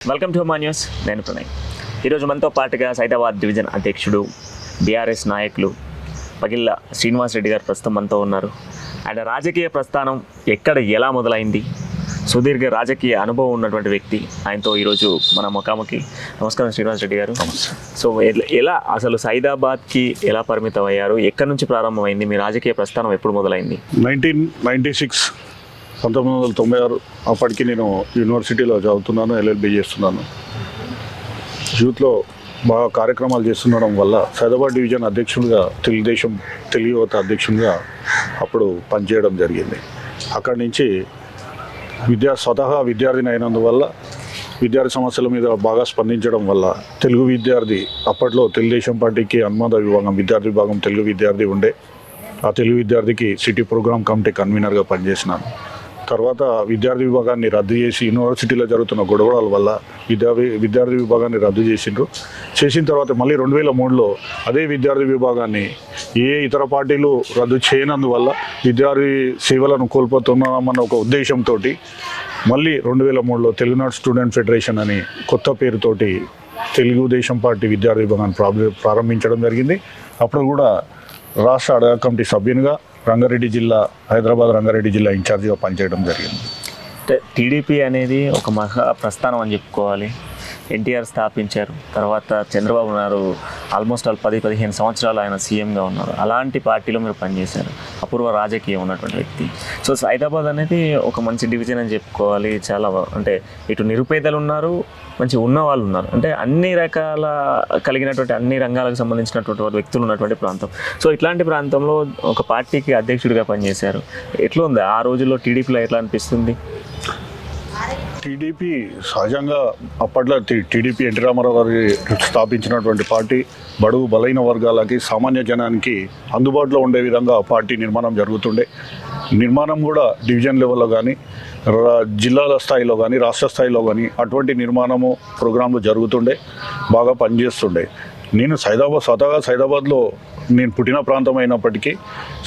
Welcome to మా news. నేను ప్రణయ్. ఈరోజు మనతో పాటుగా సైదాబాద్ డివిజన్ అధ్యక్షుడు బీఆర్ఎస్ నాయకులు పగిళ్ళ శ్రీనివాస్ రెడ్డి గారు ప్రస్తుతం మనతో ఉన్నారు. ఆయన రాజకీయ ప్రస్థానం ఎక్కడ ఎలా మొదలైంది, సుదీర్ఘ రాజకీయ అనుభవం ఉన్నటువంటి వ్యక్తి. ఆయనతో ఈరోజు మన ముఖాముఖి. నమస్కారం శ్రీనివాస్ రెడ్డి గారు. సో ఎలా అసలు సైదాబాద్కి ఎలా పరిమితం అయ్యారు, ఎక్కడి నుంచి ప్రారంభమైంది, మీ రాజకీయ ప్రస్థానం ఎప్పుడు మొదలైంది? 1996 1996 అప్పటికి నేను యూనివర్సిటీలో చదువుతున్నాను, ఎల్ఎల్బి చేస్తున్నాను. యూత్లో బాగా కార్యక్రమాలు చేస్తుండడం వల్ల సైదాబాద్ డివిజన్ అధ్యక్షుడిగా తెలుగుదేశం తెలుగు యువత అధ్యక్షుడిగా అప్పుడు పనిచేయడం జరిగింది. అక్కడి నుంచి స్వతహా విద్యార్థిని అయినందువల్ల విద్యార్థి సమస్యల మీద బాగా స్పందించడం వల్ల తెలుగు విద్యార్థి, అప్పట్లో తెలుగుదేశం పార్టీకి అనుబంధ విభాగం విద్యార్థి విభాగం తెలుగు విద్యార్థి ఉండే, ఆ తెలుగు విద్యార్థికి సిటీ ప్రోగ్రామ్ కమిటీ కన్వీనర్గా పనిచేసినాను. తర్వాత విద్యార్థి విభాగాన్ని రద్దు చేసి యూనివర్సిటీలో జరుగుతున్న గొడవల వల్ల విద్యార్థి విభాగాన్ని రద్దు చేసిన తర్వాత మళ్ళీ 2003లో అదే విద్యార్థి విభాగాన్ని ఏ ఇతర పార్టీలు రద్దు చేయనందువల్ల విద్యార్థి సేవలను కోల్పోతున్నామన్న ఒక ఉద్దేశంతో మళ్ళీ 2003లో తెలుగునాడు స్టూడెంట్ ఫెడరేషన్ అని కొత్త పేరుతోటి తెలుగుదేశం పార్టీ విద్యార్థి విభాగాన్ని ప్రారంభించడం జరిగింది. అప్పుడు కూడా రాష్ట్ర అడగ కమిటీ సభ్యునిగా రంగారెడ్డి జిల్లా, హైదరాబాద్ రంగారెడ్డి జిల్లా ఇన్ఛార్జిగా పనిచేయడం జరిగింది. టీడీపీ అనేది ఒక మహా ప్రస్థానం అని చెప్పుకోవాలి. ఎన్టీఆర్ స్థాపించారు, తర్వాత చంద్రబాబు గారు ఆల్మోస్ట్ 10-15 సంవత్సరాలు ఆయన సీఎంగా ఉన్నారు. అలాంటి పార్టీలో మీరు పనిచేశారు, అపూర్వ రాజకీయం ఉన్నటువంటి వ్యక్తి. సో సైదాబాద్ అనేది ఒక మంచి డివిజన్ అని చెప్పుకోవాలి. చాలా అంటే ఇటు నిరుపేదలు ఉన్నారు, మంచి ఉన్న వాళ్ళు ఉన్నారు, అంటే అన్ని రకాల కలిగినటువంటి అన్ని రంగాలకు సంబంధించినటువంటి వ్యక్తులు ఉన్నటువంటి ప్రాంతం. సో ఇట్లాంటి ప్రాంతంలో ఒక పార్టీకి అధ్యక్షుడిగా పనిచేశారు. ఎట్లా ఉంది ఆ రోజుల్లో టీడీపీలో ఎట్లా అనిపిస్తుంది? టీడీపీ సహజంగా అప్పట్లో టీడీపీ ఎన్టీ రామారావు గారు స్థాపించినటువంటి పార్టీ బడుగు బలైన వర్గాలకి, సామాన్య జనానికి అందుబాటులో ఉండే విధంగా పార్టీ నిర్మాణం జరుగుతుండే. నిర్మాణం కూడా డివిజన్ లెవెల్లో కానీ, జిల్లాల స్థాయిలో కానీ, రాష్ట్ర స్థాయిలో కానీ అటువంటి నిర్మాణము ప్రోగ్రాంలు జరుగుతుండే, బాగా పనిచేస్తుండే. నేను స్వతహాగా సైదాబాద్లో నేను పుట్టిన ప్రాంతం అయినప్పటికీ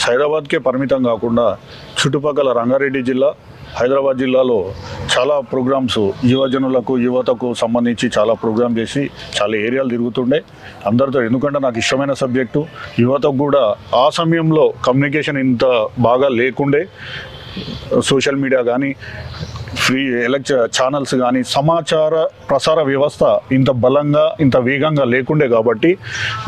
సైదాబాద్కే పరిమితం కాకుండా చుట్టుపక్కల రంగారెడ్డి జిల్లా, హైదరాబాద్ జిల్లాలో చాలా ప్రోగ్రామ్స్ యువతకు సంబంధించి చాలా ప్రోగ్రామ్ చేసి చాలా ఏరియాలు తిరుగుతుండే అందరితో. ఎందుకంటే నాకు ఇష్టమైన సబ్జెక్టు. యువతకు కూడా ఆ సమయంలో కమ్యూనికేషన్ ఇంత బాగా లేకుండే, సోషల్ మీడియా కానీ, ఫ్రీ ఛానల్స్ కానీ, సమాచార ప్రసార వ్యవస్థ ఇంత బలంగా ఇంత వేగంగా లేకుండే. కాబట్టి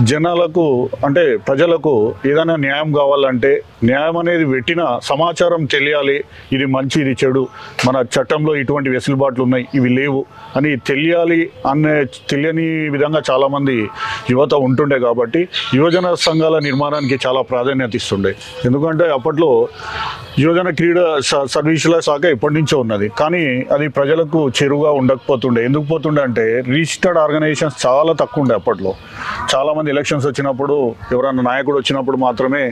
జనాలకు అంటే ప్రజలకు ఏదైనా న్యాయం కావాలంటే న్యాయం అనేది పెట్టిన సమాచారం తెలియాలి, ఇది మంచి ఇది చెడు, మన చట్టంలో ఇటువంటి వెసులుబాట్లు ఉన్నాయి ఇవి లేవు అని తెలియని విధంగా చాలామంది యువత ఉంటుండే. కాబట్టి యువజన సంఘాల నిర్మాణానికి చాలా ప్రాధాన్యత ఇస్తుండే. ఎందుకంటే అప్పట్లో యువజన క్రీడా సర్వీసుల శాఖ ఎప్పటి నుంచో ఉన్నది, కానీ అది ప్రజలకు చెరువుగా ఉండకపోతుండే. ఎందుకు పోతుండే అంటే రిజిస్టర్డ్ ఆర్గనైజేషన్స్ చాలా తక్కువ ఉండే అప్పట్లో. చాలామంది ఎలక్షన్స్ వచ్చినప్పుడు, ఎవరైనా నాయకుడు వచ్చినప్పుడు మాత్రమే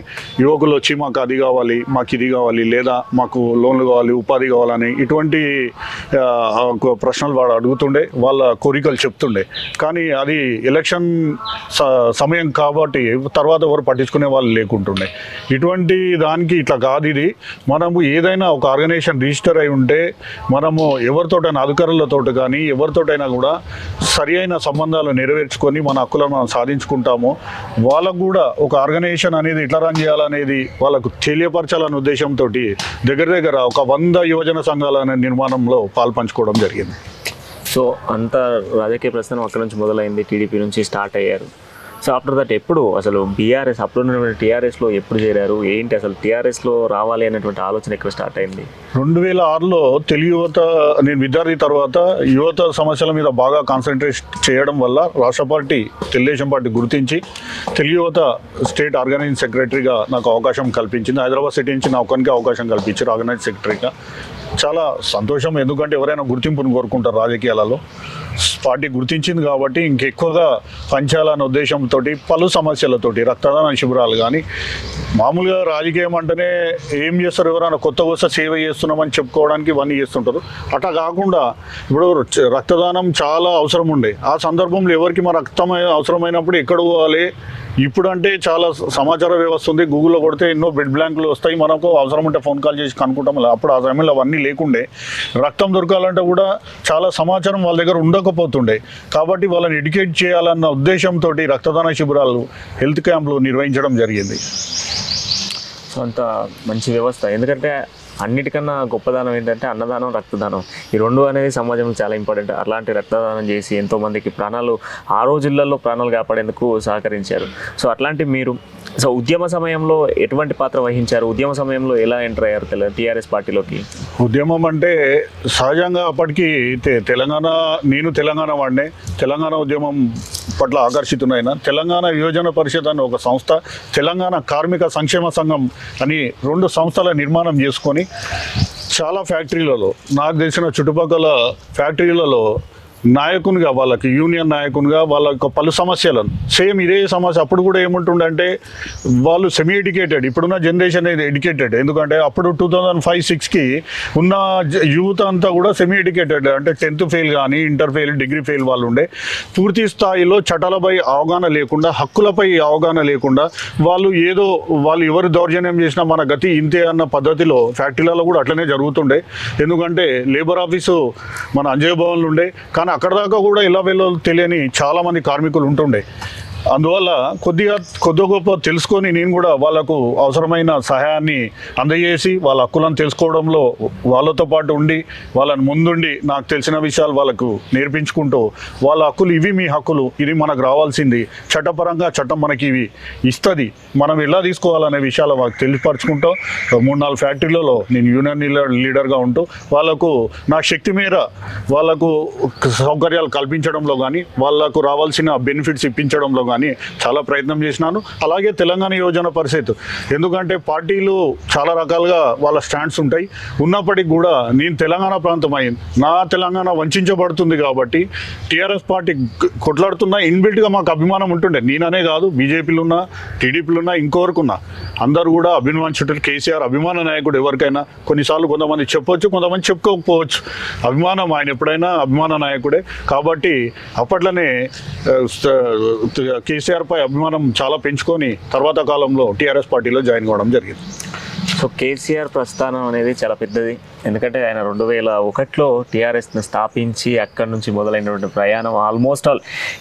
యువకులు వచ్చి మాకు అది కావాలి, మాకు ఇది కావాలి, లేదా మాకు లోన్లు కావాలి, ఉపాధి కావాలని ఇటువంటి ప్రశ్నలు వాడు అడుగుతుండే, వాళ్ళ కోరికలు చెప్తుండే. కానీ అది ఎలక్షన్ సమయం కాబట్టి తర్వాత ఎవరు పట్టించుకునే వాళ్ళు లేకుంటుండే. ఇటువంటి దానికి ఇట్లా కాదు ఇది. మనము ఏదైనా ఒక ఆర్గనైజేషన్ రిజిస్టర్ అయి ఉంటే మనము ఎవరితోటైనా అధికారులతో కానీ ఎవరితోటైనా కూడా సరి అయిన సంబంధాలు నెరవేర్చుకొని మన హక్కులను మనం సాధించుకుంటాము. వాళ్ళకు కూడా ఒక ఆర్గనైజేషన్ అనేది ఎట్లా రన్ చేయాలనేది వాళ్ళకు తెలియపరచాలనే ఉద్దేశంతో దగ్గర ఒక 100 యువజన సంఘాల నిర్మాణంలో పాల్పంచుకోవడం జరిగింది. సో అంత రాజకీయ ప్రస్థానం అక్కడ నుంచి మొదలైంది, టీడీపీ నుంచి స్టార్ట్ అయ్యారు. సో ఆఫ్టర్ దట్ ఎప్పుడు అసలు బీఆర్ఎస్, అప్పుడు ఉన్నటువంటి టీఆర్ఎస్లో ఎప్పుడు చేరారు, ఏంటి అసలు టీఆర్ఎస్లో రావాలి అనేటువంటి ఆలోచన ఎక్కడ స్టార్ట్ అయింది? 2006లో తెలుగు యువత, నేను విద్యార్థి తర్వాత యువత సమస్యల మీద బాగా కాన్సన్ట్రేట్ చేయడం వల్ల రాష్ట్ర పార్టీ తెలుగుదేశం పార్టీ గుర్తించి తెలుగు యువత స్టేట్ ఆర్గనైజింగ్ సెక్రటరీగా నాకు అవకాశం కల్పించింది. హైదరాబాద్ సిటీ నుంచి నా ఒక్కరికి అవకాశం కల్పించారు ఆర్గనైజింగ్ సెక్రటరీగా. చాలా సంతోషం, ఎందుకంటే ఎవరైనా గుర్తింపును కోరుకుంటారు రాజకీయాలలో. పార్టీ గుర్తించింది కాబట్టి ఇంకెక్కువగా పంచాలనే ఉద్దేశంతో పలు సమస్యలతోటి రక్తదాన శిబిరాలు కానీ, మామూలుగా రాజకీయం అంటేనే ఏం చేస్తారు, ఎవరైనా కొత్త సేవ చేస్తున్నామని చెప్పుకోవడానికి ఇవన్నీ చేస్తుంటారు. అట్లా కాకుండా ఇప్పుడు రక్తదానం చాలా అవసరం ఉండే. ఆ సందర్భంలో ఎవరికి మా రక్తం అవసరమైనప్పుడు ఎక్కడ పోవాలి, ఇప్పుడు అంటే చాలా సమాచార వ్యవస్థ ఉంది, గూగుల్లో కొడితే ఎన్నో బెడ్ బ్లాంకులు వస్తాయి, మనకు అవసరం ఉంటే ఫోన్ కాల్ చేసి కనుక్కుంటాం. అప్పుడు ఆ సమయంలో అవన్నీ లేకుండే, రక్తం దొరకాలంటే కూడా చాలా సమాచారం వాళ్ళ దగ్గర ఉండకపోతుండే. కాబట్టి వాళ్ళని ఎడ్యుకేట్ చేయాలన్న ఉద్దేశంతో రక్తదాన శిబిరాలు, హెల్త్ క్యాంపులు నిర్వహించడం జరిగింది. సో అంత మంచి వ్యవస్థ. ఎందుకంటే అన్నిటికన్నా గొప్పదానం ఏంటంటే అన్నదానం, రక్తదానం. ఈ రెండు అనేది సమాజంలో చాలా ఇంపార్టెంట్. అలాంటి రక్తదానం చేసి ఎంతోమందికి ప్రాణాలు ఆ రోజులలో ప్రాణాలు కాపాడేందుకు సహకరించారు. సో అట్లాంటి మీరు ఉద్యమ సమయంలో ఎటువంటి పాత్ర వహించారు? ఉద్యమ సమయంలో ఎలా ఎంటర్ అయ్యారు టీఆర్ఎస్ పార్టీలోకి? ఉద్యమం అంటే సహజంగా అప్పటికి నేను తెలంగాణ వాడినే, తెలంగాణ ఉద్యమం పట్ల ఆకర్షితునైన తెలంగాణ యువజన పరిషత్ అనే ఒక సంస్థ, తెలంగాణ కార్మిక సంక్షేమ సంఘం అని 2 సంస్థల నిర్మాణం చేసుకొని చాలా ఫ్యాక్టరీలలో, నాకు తెలిసిన చుట్టుపక్కల ఫ్యాక్టరీలలో నాయకునిగా, వాళ్ళకి యూనియన్ నాయకునిగా వాళ్ళ యొక్క పలు సమస్యలను, సేమ్ ఇదే సమస్య అప్పుడు కూడా ఏముంటుండంటే వాళ్ళు సెమీ ఎడ్యుకేటెడ్, ఇప్పుడున్న జనరేషన్ ఎడ్యుకేటెడ్. ఎందుకంటే అప్పుడు 2005-06కి ఉన్న యూత్ అంతా కూడా సెమీ ఎడ్యుకేటెడ్, అంటే 10th ఫెయిల్ కానీ ఇంటర్ ఫెయిల్, డిగ్రీ ఫెయిల్ వాళ్ళు ఉండే. పూర్తి స్థాయిలో చట్టాలపై అవగాహన లేకుండా, హక్కులపై అవగాహన లేకుండా వాళ్ళు ఎవరు దౌర్జన్యం చేసినా మన గతి ఇంతే అన్న పద్ధతిలో ఫ్యాక్టరీలలో కూడా అట్లనే జరుగుతుండే. ఎందుకంటే లేబర్ ఆఫీసు మన అంజయ్ భవన్లు ఉండే, కానీ అక్కడ దాకా కూడా ఎలా వెళ్ళాలో తెలియని చాలామంది కార్మికులు ఉంటుండే. అందువల్ల కొద్ది గొప్ప తెలుసుకొని నేను కూడా వాళ్ళకు అవసరమైన సహాయాన్ని అందజేసి వాళ్ళ హక్కులను తెలుసుకోవడంలో వాళ్ళతో పాటు ఉండి, వాళ్ళని ముందుండి నాకు తెలిసిన విషయాలు వాళ్ళకు నేర్పించుకుంటూ, వాళ్ళ హక్కులు ఇవి, మీ హక్కులు ఇది మనకు రావాల్సింది, చట్టపరంగా చట్టం మనకి ఇవి ఇస్తుంది, మనం ఎలా తీసుకోవాలనే విషయాలు వాళ్ళకి తెలియపరచుకుంటూ 3-4 ఫ్యాక్టరీలలో నేను యూనియన్ లీడర్గా ఉంటూ వాళ్ళకు నా శక్తి మేర వాళ్ళకు సౌకర్యాలు కల్పించడంలో కానీ, వాళ్ళకు రావాల్సిన బెనిఫిట్స్ ఇప్పించడంలో కానీ చాలా ప్రయత్నం చేసినాను. అలాగే తెలంగాణ యువజన పరిషత్, ఎందుకంటే పార్టీలు చాలా రకాలుగా వాళ్ళ స్టాండ్స్ ఉంటాయి. ఉన్నప్పటికీ కూడా నేను తెలంగాణ ప్రాంతం అయింది, నా తెలంగాణ వంచబడుతుంది కాబట్టి టీఆర్ఎస్ పార్టీ కొట్లాడుతున్నా ఇన్బిల్ట్గా మాకు అభిమానం ఉంటుండే. నేననే కాదు, బీజేపీలు ఉన్నా, టీడీపీలు ఉన్నా, ఇంకొవరకున్నా అందరూ కూడా అభిమానించుంటారు. కేసీఆర్ అభిమాన నాయకుడు ఎవరికైనా. కొన్నిసార్లు కొంతమంది చెప్పొచ్చు, కొంతమంది చెప్పుకోకపోవచ్చు. అభిమానం, ఆయన ఎప్పుడైనా అభిమాన నాయకుడే. కాబట్టి అప్పట్లోనే కేసీఆర్ పై అభిమానం చాలా పెంచుకొని తర్వాత కాలంలో టీఆర్ఎస్ పార్టీలో జాయిన్ కావడం జరిగింది. సో కేసీఆర్ ప్రస్థానం అనేది చాలా పెద్దది. ఎందుకంటే ఆయన 2001లో టీఆర్ఎస్ని స్థాపించి అక్కడి నుంచి మొదలైనటువంటి ప్రయాణం ఆల్మోస్ట్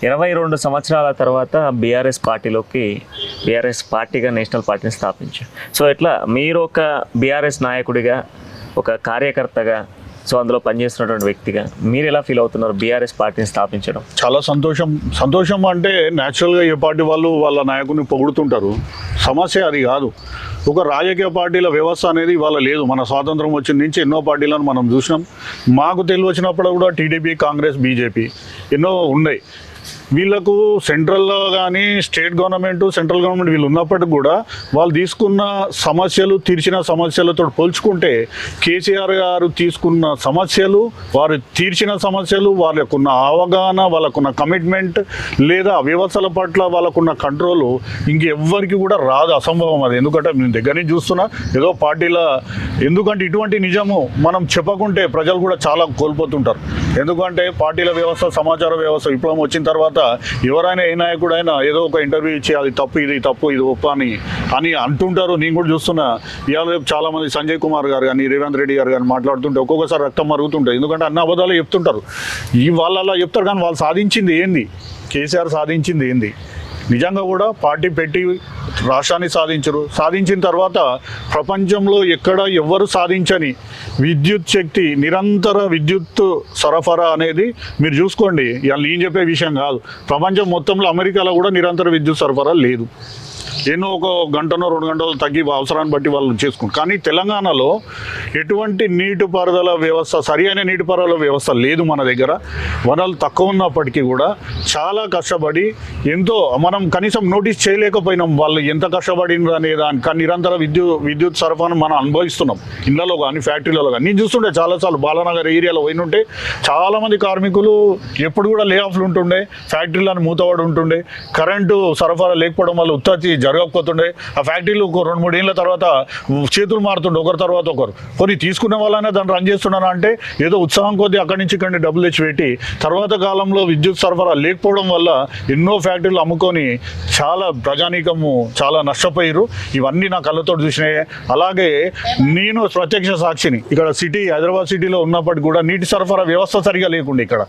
22 సంవత్సరాల తర్వాత బీఆర్ఎస్ పార్టీగా నేషనల్ పార్టీని స్థాపించారు. సో ఇట్లా మీరు ఒక బీఆర్ఎస్ నాయకుడిగా, ఒక కార్యకర్తగా, సో అందులో పనిచేస్తున్నటువంటి వ్యక్తిగా మీరు ఎలా ఫీల్ అవుతున్నారు బీఆర్ఎస్ పార్టీని స్థాపించడం? చాలా సంతోషం అంటే న్యాచురల్గా ఏ పార్టీ వాళ్ళు వాళ్ళ నాయకుడిని పొగుడుతుంటారు. సమస్య అది కాదు. ఒక రాజకీయ పార్టీల వ్యవస్థ అనేది ఇవాళ లేదు. మన స్వాతంత్రం వచ్చిన నుంచి ఎన్నో పార్టీలను మనం చూసినాం. మాకు తెలివి వచ్చినప్పుడు కూడా టీడీపీ, కాంగ్రెస్, బీజేపీ ఎన్నో ఉన్నాయి. వీళ్ళకు సెంట్రల్లో కానీ స్టేట్ గవర్నమెంట్, సెంట్రల్ గవర్నమెంట్ వీళ్ళు ఉన్నప్పటికీ కూడా వాళ్ళు తీసుకున్న సమస్యలు, తీర్చిన సమస్యలతో పోల్చుకుంటే కేసీఆర్ గారు తీసుకున్న సమస్యలు, వారు తీర్చిన సమస్యలు, వాళ్ళకున్న అవగాహన, వాళ్ళకున్న కమిట్మెంట్ లేదా వ్యవస్థల పట్ల వాళ్ళకున్న కంట్రోలు ఇంకెవ్వరికి కూడా రాదు, అసంభవం అది. ఎందుకంటే నేను దగ్గర నుంచి చూస్తున్నా ఏదో పార్టీల, ఎందుకంటే ఇటువంటి నిజము మనం చెప్పకుంటే ప్రజలు కూడా చాలా కోల్పోతుంటారు. ఎందుకంటే పార్టీల వ్యవస్థ, సమాచార వ్యవస్థ విప్లవం వచ్చిన తర్వాత ఎవరైనా ఏ నాయకుడైనా ఏదో ఒక ఇంటర్వ్యూ ఇచ్చి అది తప్పు, ఇది తప్పు, ఇది ఒప్ప అని అంటుంటారు. నేను కూడా చూస్తున్నా. ఇవాళ చాలామంది సంజయ్ కుమార్ గారు కానీ, రేవంత్ రెడ్డి గారు కానీ మాట్లాడుతుంటే ఒక్కొక్కసారి రక్తం మరుగుతుంటుంది. ఎందుకంటే అన్ని అబద్ధాలు చెప్తుంటారు. వాళ్ళు అలా చెప్తారు, కానీ వాళ్ళు సాధించింది ఏంది? కేసీఆర్ సాధించింది ఏంది? నిజంగా కూడా పార్టీ పెట్టి రాష్ట్రాన్ని సాధించిన తర్వాత ప్రపంచంలో ఎక్కడ ఎవ్వరు సాధించని విద్యుత్ శక్తి, నిరంతర విద్యుత్ సరఫరా అనేది మీరు చూసుకోండి. ఇవాళ నేను చెప్పే విషయం కాదు. ప్రపంచం మొత్తంలో అమెరికాలో కూడా నిరంతర విద్యుత్ సరఫరా లేదు. ఎన్నో ఒక గంటనో 2 గంటలు తగ్గి అవసరాన్ని బట్టి వాళ్ళు చేసుకుంటారు. కానీ తెలంగాణలో ఎటువంటి నీటిపారుదల వ్యవస్థ, సరి అయిన నీటిపారుదల వ్యవస్థ లేదు మన దగ్గర. వనరులు తక్కువ ఉన్నప్పటికీ కూడా చాలా కష్టపడి, ఎంతో మనం కనీసం నోటీస్ చేయలేకపోయినాం వాళ్ళు ఎంత కష్టపడినారు అనే దానికి. కానీ నిరంతర విద్యుత్ సరఫరాను మనం అనుభవిస్తున్నాం, ఇళ్లలో కానీ ఫ్యాక్టరీలలో కానీ. నేను చూస్తుంటే చాలాసార్లు బాలానగర్ ఏరియాలో పోయినుంటే చాలామంది కార్మికులు ఎప్పుడు కూడా లే ఆఫ్లు ఉంటుండే, ఫ్యాక్టరీలను మూతపడి ఉంటుండే, కరెంటు సరఫరా లేకపోవడం వల్ల ఉత్పత్తి జరగకపోతుండే. ఆ ఫ్యాక్టరీలు ఒక 2-3 ఏళ్ళ తర్వాత చేతులు మారుతుండే ఒకరి తర్వాత ఒకరు. కొన్ని తీసుకునే వాళ్ళనే దాన్ని రన్ చేస్తున్నాను అంటే ఏదో ఉత్సాహం కొద్దీ అక్కడి నుంచి ఇక్కడి డబ్బులు తెచ్చి పెట్టి తర్వాత కాలంలో విద్యుత్ సరఫరా లేకపోవడం వల్ల ఎన్నో ఫ్యాక్టరీలు అమ్ముకొని చాలా ప్రజానీకము చాలా నష్టపోయారు. ఇవన్నీ నా కళ్ళతో చూసినాయి. అలాగే నేను ప్రత్యక్ష సాక్షిని. ఇక్కడ హైదరాబాద్ సిటీలో ఉన్నప్పటికీ కూడా నీటి సరఫరా వ్యవస్థ సరిగా లేకుండా ఇక్కడ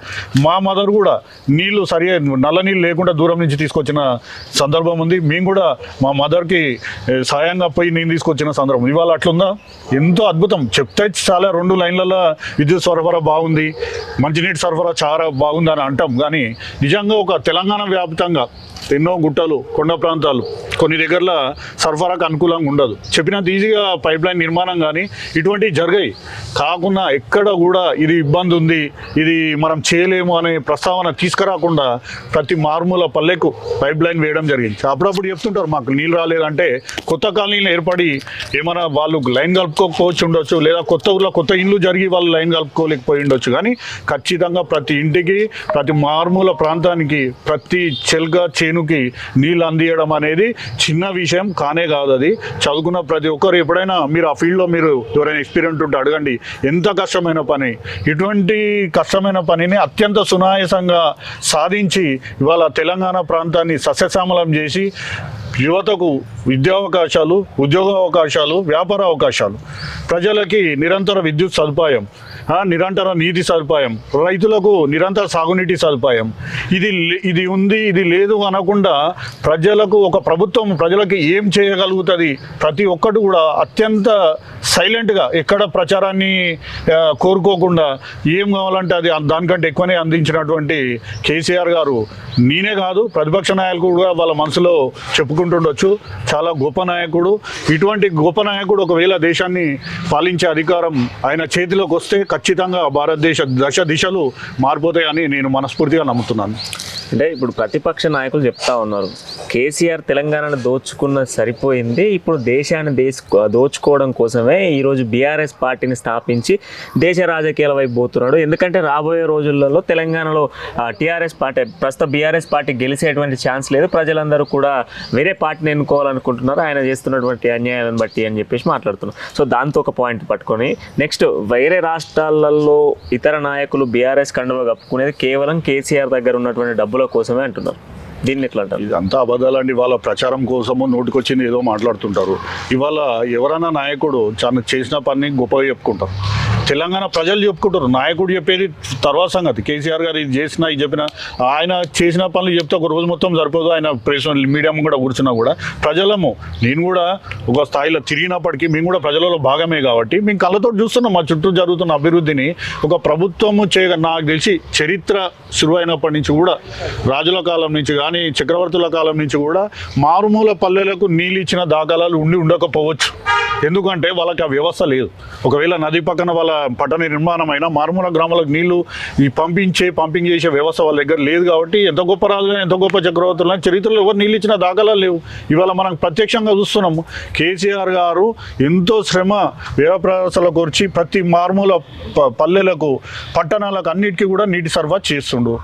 మా మదర్ కూడా నీళ్లు సరిగా నల్ల నీళ్ళు లేకుండా దూరం నుంచి తీసుకొచ్చిన సందర్భం ఉంది. మేము కూడా మా మదర్కి సాయంగా పోయి నేను తీసుకొచ్చిన సందర్భం. ఇవాళ అట్లుందా? ఎంతో అద్భుతం. చెప్తే చాలా 2 లైన్లలో విద్యుత్ సరఫరా బాగుంది, మంచినీటి సరఫరా చాలా బాగుంది అని అంటాం. కానీ నిజంగా ఒక తెలంగాణ వ్యాప్తంగా ఎన్నో గుట్టలు, కొండ ప్రాంతాలు, కొన్ని దగ్గరలో సరఫరాకు అనుకూలంగా ఉండదు. చెప్పినంత ఈజీగా పైప్ లైన్ నిర్మాణం కానీ ఇటువంటివి జరిగాయి. కాకుండా ఎక్కడ కూడా ఇది ఇబ్బంది ఉంది, ఇది మనం చేయలేము అనే ప్రస్తావన తీసుకురాకుండా ప్రతి మారుమూల పల్లెకు పైప్ లైన్ వేయడం జరిగింది. అప్పుడప్పుడు చెప్తుంటారు మాకు నీళ్ళు రాలేదంటే కొత్త కాలనీలు ఏర్పడి ఏమైనా వాళ్ళు లైన్ కలుపుకోకపోవచ్చు ఉండొచ్చు, లేదా కొత్త ఊర్లో కొత్త ఇండ్లు జరిగి వాళ్ళు లైన్ కలుపుకోలేకపోయి ఉండొచ్చు. కానీ ఖచ్చితంగా ప్రతి ఇంటికి, ప్రతి మారుమూల ప్రాంతానికి, ప్రతి చెల్గా చేనుకి నీళ్ళు అందియడం అనేది చిన్న విషయం కానే కాదు. అది చదువుకున్న ప్రతి ఒక్కరు ఎప్పుడైనా మీరు ఆ ఫీల్డ్లో మీరు ఎవరైనా ఎక్స్పీరియన్స్ ఉంటే అడగండి, ఎంత కష్టమైన పని. ఇటువంటి కష్టమైన పనిని అత్యంత సునాయాసంగా సాధించి ఇవాళ తెలంగాణ ప్రాంతాన్ని సస్యశ్యామలం చేసి యువతకు విద్యావకాశాలు, ఉద్యోగ అవకాశాలు, వ్యాపార అవకాశాలు, ప్రజలకి నిరంతర విద్యుత్ సదుపాయం, నిరంతర నీటి సదుపాయం, రైతులకు నిరంతర సాగునీటి సదుపాయం, ఇది ఉంది ఇది లేదు అనకుండా ప్రజలకు ఒక ప్రభుత్వం ప్రజలకు ఏం చేయగలుగుతుంది ప్రతి ఒక్కటి కూడా అత్యంత సైలెంట్గా ఎక్కడ ప్రచారాన్ని కోరుకోకుండా ఏం కావాలంటే అది దానికంటే ఎక్కువనే అందించినటువంటి కేసీఆర్ గారు నేనే కాదు ప్రతిపక్ష నాయకులు కూడా వాళ్ళ మనసులో చెప్పుకుంటుండొచ్చు. చాలా గొప్ప నాయకుడు. ఇటువంటి గొప్ప నాయకుడు ఒకవేళ దేశాన్ని పాలించే అధికారం ఆయన చేతిలోకి వస్తే ఖచ్చితంగా భారతదేశ దిశలు మారిపోతాయని నేను మనస్ఫూర్తిగా నమ్ముతున్నాను. అంటే ఇప్పుడు ప్రతిపక్ష నాయకులు చెప్తా ఉన్నారు కేసీఆర్ తెలంగాణను దోచుకున్న సరిపోయింది, ఇప్పుడు దేశాన్ని దోచుకోవడం కోసమే ఈరోజు బీఆర్ఎస్ పార్టీని స్థాపించి దేశ రాజకీయాల వైపు పోతున్నాడు. ఎందుకంటే రాబోయే రోజులలో తెలంగాణలో టీఆర్ఎస్ పార్టీ ప్రస్తుతం బీఆర్ఎస్ పార్టీ గెలిచేటువంటి ఛాన్స్ లేదు, ప్రజలందరూ కూడా వేరే పార్టీని ఎన్నుకోవాలనుకుంటున్నారు ఆయన చేస్తున్నటువంటి అన్యాయాలను బట్టి అని చెప్పేసి మాట్లాడుతున్నారు. సో దాంతో ఒక పాయింట్ పట్టుకొని నెక్స్ట్ వేరే రాష్ట్రాలలో ఇతర నాయకులు బీఆర్ఎస్ కండువా కప్పుకునేది కేవలం కేసీఆర్ దగ్గర ఉన్నటువంటి డబ్బుల కోసమే అంటున్నారు. దీన్ని ఎట్లా అంటారు? ఇది అంతా అబద్ధాలండి. వాళ్ళ ప్రచారం కోసము నోటికొచ్చింది ఏదో మాట్లాడుతుంటారు. ఇవాళ ఎవరైనా నాయకుడు చేసిన పని గొప్పగా చెప్పుకుంటారు. తెలంగాణ ప్రజలు చెప్పుకుంటారు, నాయకుడు చెప్పేది తర్వాత సంగతి. కేసీఆర్ గారు ఇది చేసినా ఇది చెప్పినా ఆయన చేసిన పనులు చెప్తే ఒక రోజు మొత్తం సరిపోదు. ఆయన ప్రెస్ మీడియా కూడా కూర్చున్నా కూడా ప్రజలము నేను కూడా ఒక స్థాయిలో తిరిగినప్పటికీ మేము కూడా ప్రజలలో భాగమే కాబట్టి మేము కళ్ళతో చూస్తున్నాం మా చుట్టూ జరుగుతున్న అభివృద్ధిని. ఒక ప్రభుత్వము నాకు తెలిసి చరిత్ర శురువైనప్పటి నుంచి కూడా రాజుల కాలం నుంచి కానీ చక్రవర్తుల కాలం నుంచి కూడా మారుమూల పల్లెలకు నీళ్ళు ఇచ్చిన దాఖలాలు ఉండకపోవచ్చు. ఎందుకంటే వాళ్ళకి ఆ వ్యవస్థ లేదు. ఒకవేళ నది పక్కన వాళ్ళ పట్టణ నిర్మాణం అయినా మారుమూల గ్రామాలకు నీళ్లు పంపింగ్ చేసే వ్యవస్థ వాళ్ళ దగ్గర లేదు. కాబట్టి ఎంత గొప్ప రాజులైనా ఎంత గొప్ప చక్రవర్తులైనా చరిత్రలో ఎవరు నీళ్ళు ఇచ్చిన దాఖలాలు లేవు. ఇవాళ మనం ప్రత్యక్షంగా చూస్తున్నాము. కేసీఆర్ గారు ఎంతో శ్రమ వ్యయప్రయాసాలకు వచ్చి ప్రతి మారుమూల పల్లెలకు పట్టణాలకు అన్నిటికీ కూడా నీటి సరఫరా చేస్తుండు.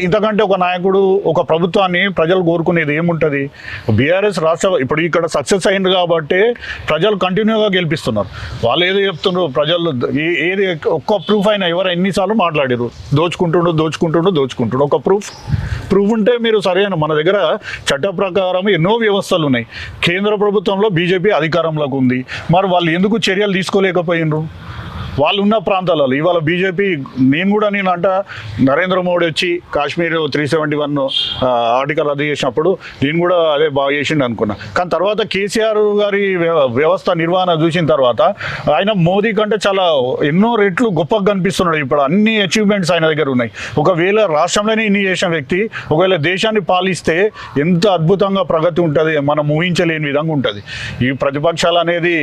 ఇంతకంటే ఒక నాయకుడు ఒక ప్రభుత్వాన్ని ప్రజలు కోరుకునేది ఏముంటుంది? బీఆర్ఎస్ రాష్ట్ర ఇప్పుడు ఇక్కడ సక్సెస్ అయింది కాబట్టి ప్రజలు కంటిన్యూగా గెలిపిస్తున్నారు. వాళ్ళు ఏదో చెప్తున్నారు, ప్రజలు ఏది ఒక్క ప్రూఫ్ అయినా ఎవరు ఎన్నిసార్లు మాట్లాడారు దోచుకుంటుండు ఒక ప్రూఫ్ ఉంటే మీరు సరైన మన దగ్గర చట్ట ప్రకారం ఎన్నో వ్యవస్థలు ఉన్నాయి. కేంద్ర ప్రభుత్వంలో బీజేపీ అధికారంలోకి ఉంది. మరి వాళ్ళు ఎందుకు చర్యలు తీసుకోలేకపోయినరు? వాళ్ళు ఉన్న ప్రాంతాలలో ఇవాళ బీజేపీ నేను అంట నరేంద్ర మోడీ వచ్చి కాశ్మీర్ 371 ఆర్టికల్ రద్దు చేసినప్పుడు నేను కూడా అదే బాగా చేసిండు అనుకున్నా. కానీ తర్వాత కేసీఆర్ గారి వ్యవస్థ నిర్వహణ చూసిన తర్వాత ఆయన మోదీ కంటే చాలా ఎన్నో రెట్లు గొప్పగా కనిపిస్తున్నాడు. ఇప్పుడు అన్ని అచీవ్మెంట్స్ ఆయన దగ్గర ఉన్నాయి. ఒకవేళ రాష్ట్రంలోనే ఇన్ని చేసిన వ్యక్తి ఒకవేళ దేశాన్ని పాలిస్తే ఎంత అద్భుతంగా ప్రగతి ఉంటుంది, మనం ఊహించలేని విధంగా ఉంటుంది. ఈ ప్రతిపక్షాలు అనేది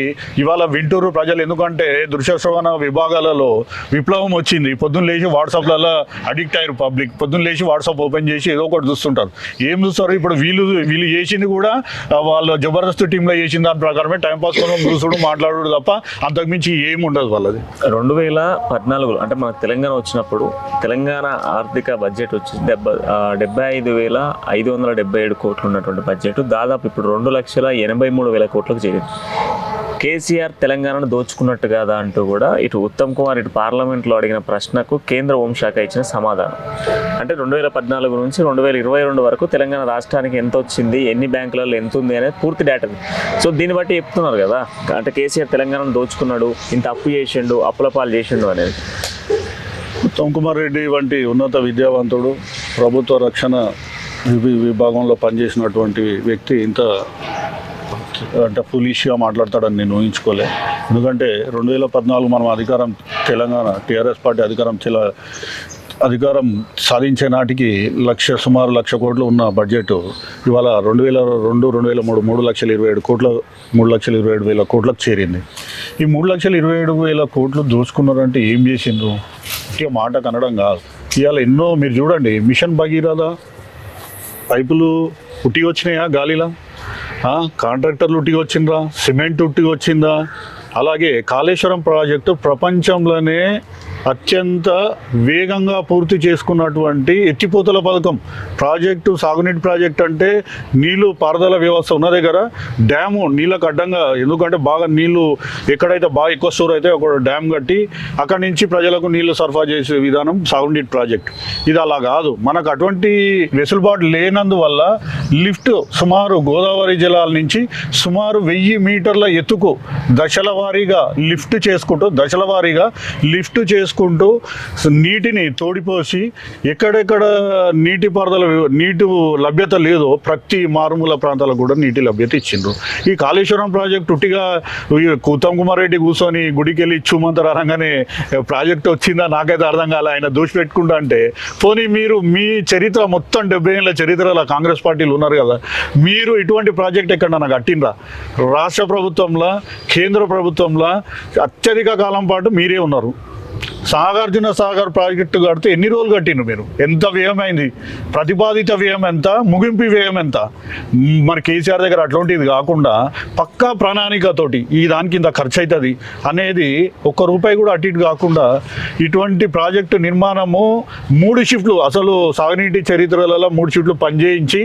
ఇవాళ వింటూరు ప్రజలు. ఎందుకంటే దృశ్యశ్రవణ విభాగాలలో విప్లవం వచ్చింది. పొద్దున్న లేచి వాట్సాప్లలో అడిక్ట్ అయ్యారు పబ్లిక్. పొద్దున్న లేచి వాట్సాప్ ఓపెన్ చేసి ఏదో ఒకటి చూస్తుంటారు. ఏం చూస్తారు ఇప్పుడు? వీళ్ళు చేసింది కూడా వాళ్ళు జబర్దస్త్ టీంలో చేసిన దాని ప్రకారమే టైంపాస్ కోసం చూసుడు మాట్లాడు తప్ప అంతకుమించి ఏమి ఉండదు వాళ్ళది. 2014 అంటే మన తెలంగాణ వచ్చినప్పుడు తెలంగాణ ఆర్థిక బడ్జెట్ వచ్చి 75,577 కోట్లు ఉన్నటువంటి బడ్జెట్ దాదాపు ఇప్పుడు 2,83,000 కోట్లకు చేరింది. కేసీఆర్ తెలంగాణను దోచుకున్నట్టు కాదా అంటూ కూడా ఇటు ఉత్తమ్ కుమార్ ఇటు పార్లమెంట్లో అడిగిన ప్రశ్నకు కేంద్ర హోంశాఖ ఇచ్చిన సమాధానం అంటే 2014 నుంచి 2022 వరకు తెలంగాణ రాష్ట్రానికి ఎంత వచ్చింది, ఎన్ని బ్యాంకులలో ఎంత ఉంది అనేది పూర్తి డేటా. సో దీన్ని బట్టి చెప్తున్నారు కదా అంటే కేసీఆర్ తెలంగాణను దోచుకున్నాడు, ఇంత అప్పు చేసిండు, అప్పుల పాలు చేసిండు అనేది. ఉత్తమ్ కుమార్ రెడ్డి వంటి ఉన్నత విద్యావంతుడు, ప్రభుత్వ రక్షణ విభాగంలో పనిచేసినటువంటి వ్యక్తి ఇంత అంటే ఫులిష్గా మాట్లాడతాడని నేను ఊహించుకోలే. ఎందుకంటే 2014 మనం తెలంగాణ టీఆర్ఎస్ పార్టీ అధికారం సాధించే నాటికి సుమారు 1,00,000 కోట్లు ఉన్న బడ్జెట్ ఇవాళ 2002, 2003 3,27,000 కోట్లకు చేరింది. ఈ 3,27,000 కోట్లు దోచుకున్నారంటే ఏం చేసిండ్రు? ఇక మాట కనడం కాదు. ఇవాళ ఎన్నో మీరు చూడండి, మిషన్ భగీరథ పైపులు ఉట్టి వచ్చినాయా గాలిలా? కాంట్రాక్టర్లు ఉట్టిగా వచ్చిండ్రా? సిమెంట్ ఉట్టిగా వచ్చిందా? అలాగే కాళేశ్వరం ప్రాజెక్టు ప్రపంచంలోనే అత్యంత వేగంగా పూర్తి చేసుకున్నటువంటి ఎత్తిపోతల పథకం ప్రాజెక్టు. సాగునీటి ప్రాజెక్ట్ అంటే నీళ్లు పారుదల వ్యవస్థ ఉన్న దగ్గర డ్యాము నీళ్ళకు అడ్డంగా, ఎందుకంటే బాగా నీళ్లు ఎక్కడైతే బాగా ఎక్కువ స్టోర్ అయితే ఒక డ్యామ్ కట్టి అక్కడి నుంచి ప్రజలకు నీళ్లు సరఫరా చేసే విధానం సాగునీటి ప్రాజెక్ట్. ఇది అలా కాదు. మనకు అటువంటి వెసులుబాటు లేనందువల్ల లిఫ్ట్ సుమారు గోదావరి జలాల నుంచి సుమారు 1000 మీటర్ల ఎత్తుకు దశల వారీగా లిఫ్ట్ చేసుకుంటూ నీటిని తోడిపోసి ఎక్కడెక్కడ నీటి లభ్యత లేదో ప్రతి మారుమూల ప్రాంతాలకు కూడా నీటి లభ్యత ఇచ్చిండ్రు. ఈ కాళేశ్వరం ప్రాజెక్ట్ ఉట్టిగా ఉత్తమ్ కుమార్ రెడ్డి కూర్చొని గుడికి వెళ్ళి ఇచ్చుమంతరు అనగానే ప్రాజెక్ట్ వచ్చిందా నాకైతే అర్థం కాలే. ఆయన దోషి పెట్టుకుంటా అంటే పోనీ మీరు మీ చరిత్ర మొత్తం 70 ఏళ్ళ చరిత్రలో కాంగ్రెస్ పార్టీలు ఉన్నారు కదా, మీరు ఇటువంటి ప్రాజెక్ట్ ఎక్కడన్నా కట్టినరా? రాష్ట్ర ప్రభుత్వంలో కేంద్ర ప్రభుత్వంలో అత్యధిక కాలం పాటు మీరే ఉన్నారు. నాగార్జున సాగర్ ప్రాజెక్టు కడితే ఎన్ని రోజులు కట్టిండ్రు మీరు? ఎంత వ్యయమైంది? ప్రతిపాదిత వ్యయం ఎంత? ముగింపు వ్యయం ఎంత? మరి కేసీఆర్ దగ్గర అట్లాంటిది కాకుండా పక్కా ప్రణాళికతోటి ఈ దానికి ఇంత ఖర్చు అవుతుంది అనేది ₹1 కూడా అటు ఇటు కాకుండా ఇటువంటి ప్రాజెక్టు నిర్మాణము 3 షిఫ్ట్లు, అసలు సాగునీటి చరిత్రలలో 3 షిఫ్ట్లు పనిచేయించి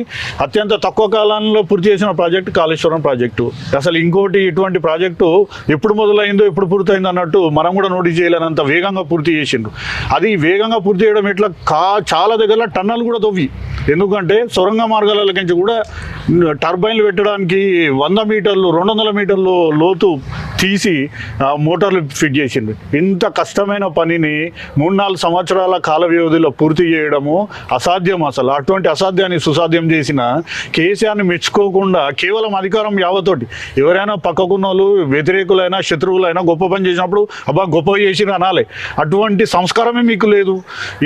అత్యంత తక్కువ కాలంలో పూర్తి చేసిన ప్రాజెక్టు కాళేశ్వరం ప్రాజెక్టు. అసలు ఇంకోటి ఇటువంటి ప్రాజెక్టు ఎప్పుడు మొదలైందో ఎప్పుడు పూర్తయిందో అన్నట్టు మనం కూడా నోటీస్ చేయలేనంత వేగంగా పూర్తి చేసిండ్రు. అది వేగంగా పూర్తి చేయడం ఎట్లా? చాలా దగ్గర టన్నల్ కూడా తవ్వి, ఎందుకంటే సొరంగ మార్గాల నుంచి కూడా టర్బైన్లు పెట్టడానికి 100 మీటర్లు 200 మీటర్లు లోతు తీసి మోటార్లు ఫిట్ చేసిండ్రు. ఇంత కష్టమైన పనిని 3-4 సంవత్సరాల కాల వ్యవధిలో పూర్తి చేయడము అసాధ్యం. అసలు అటువంటి అసాధ్యాన్ని సుసాధ్యం చేసిన కేసీఆర్ని మెచ్చుకోకుండా కేవలం అధికారం యావతోటి ఎవరైనా పక్కకున్న వాళ్ళు వ్యతిరేకులైనా శత్రువులైనా గొప్ప పని చేసినప్పుడు అబ్బా గొప్ప చేసిన అనాలి. అటువంటి సంస్కారమే మీకు లేదు.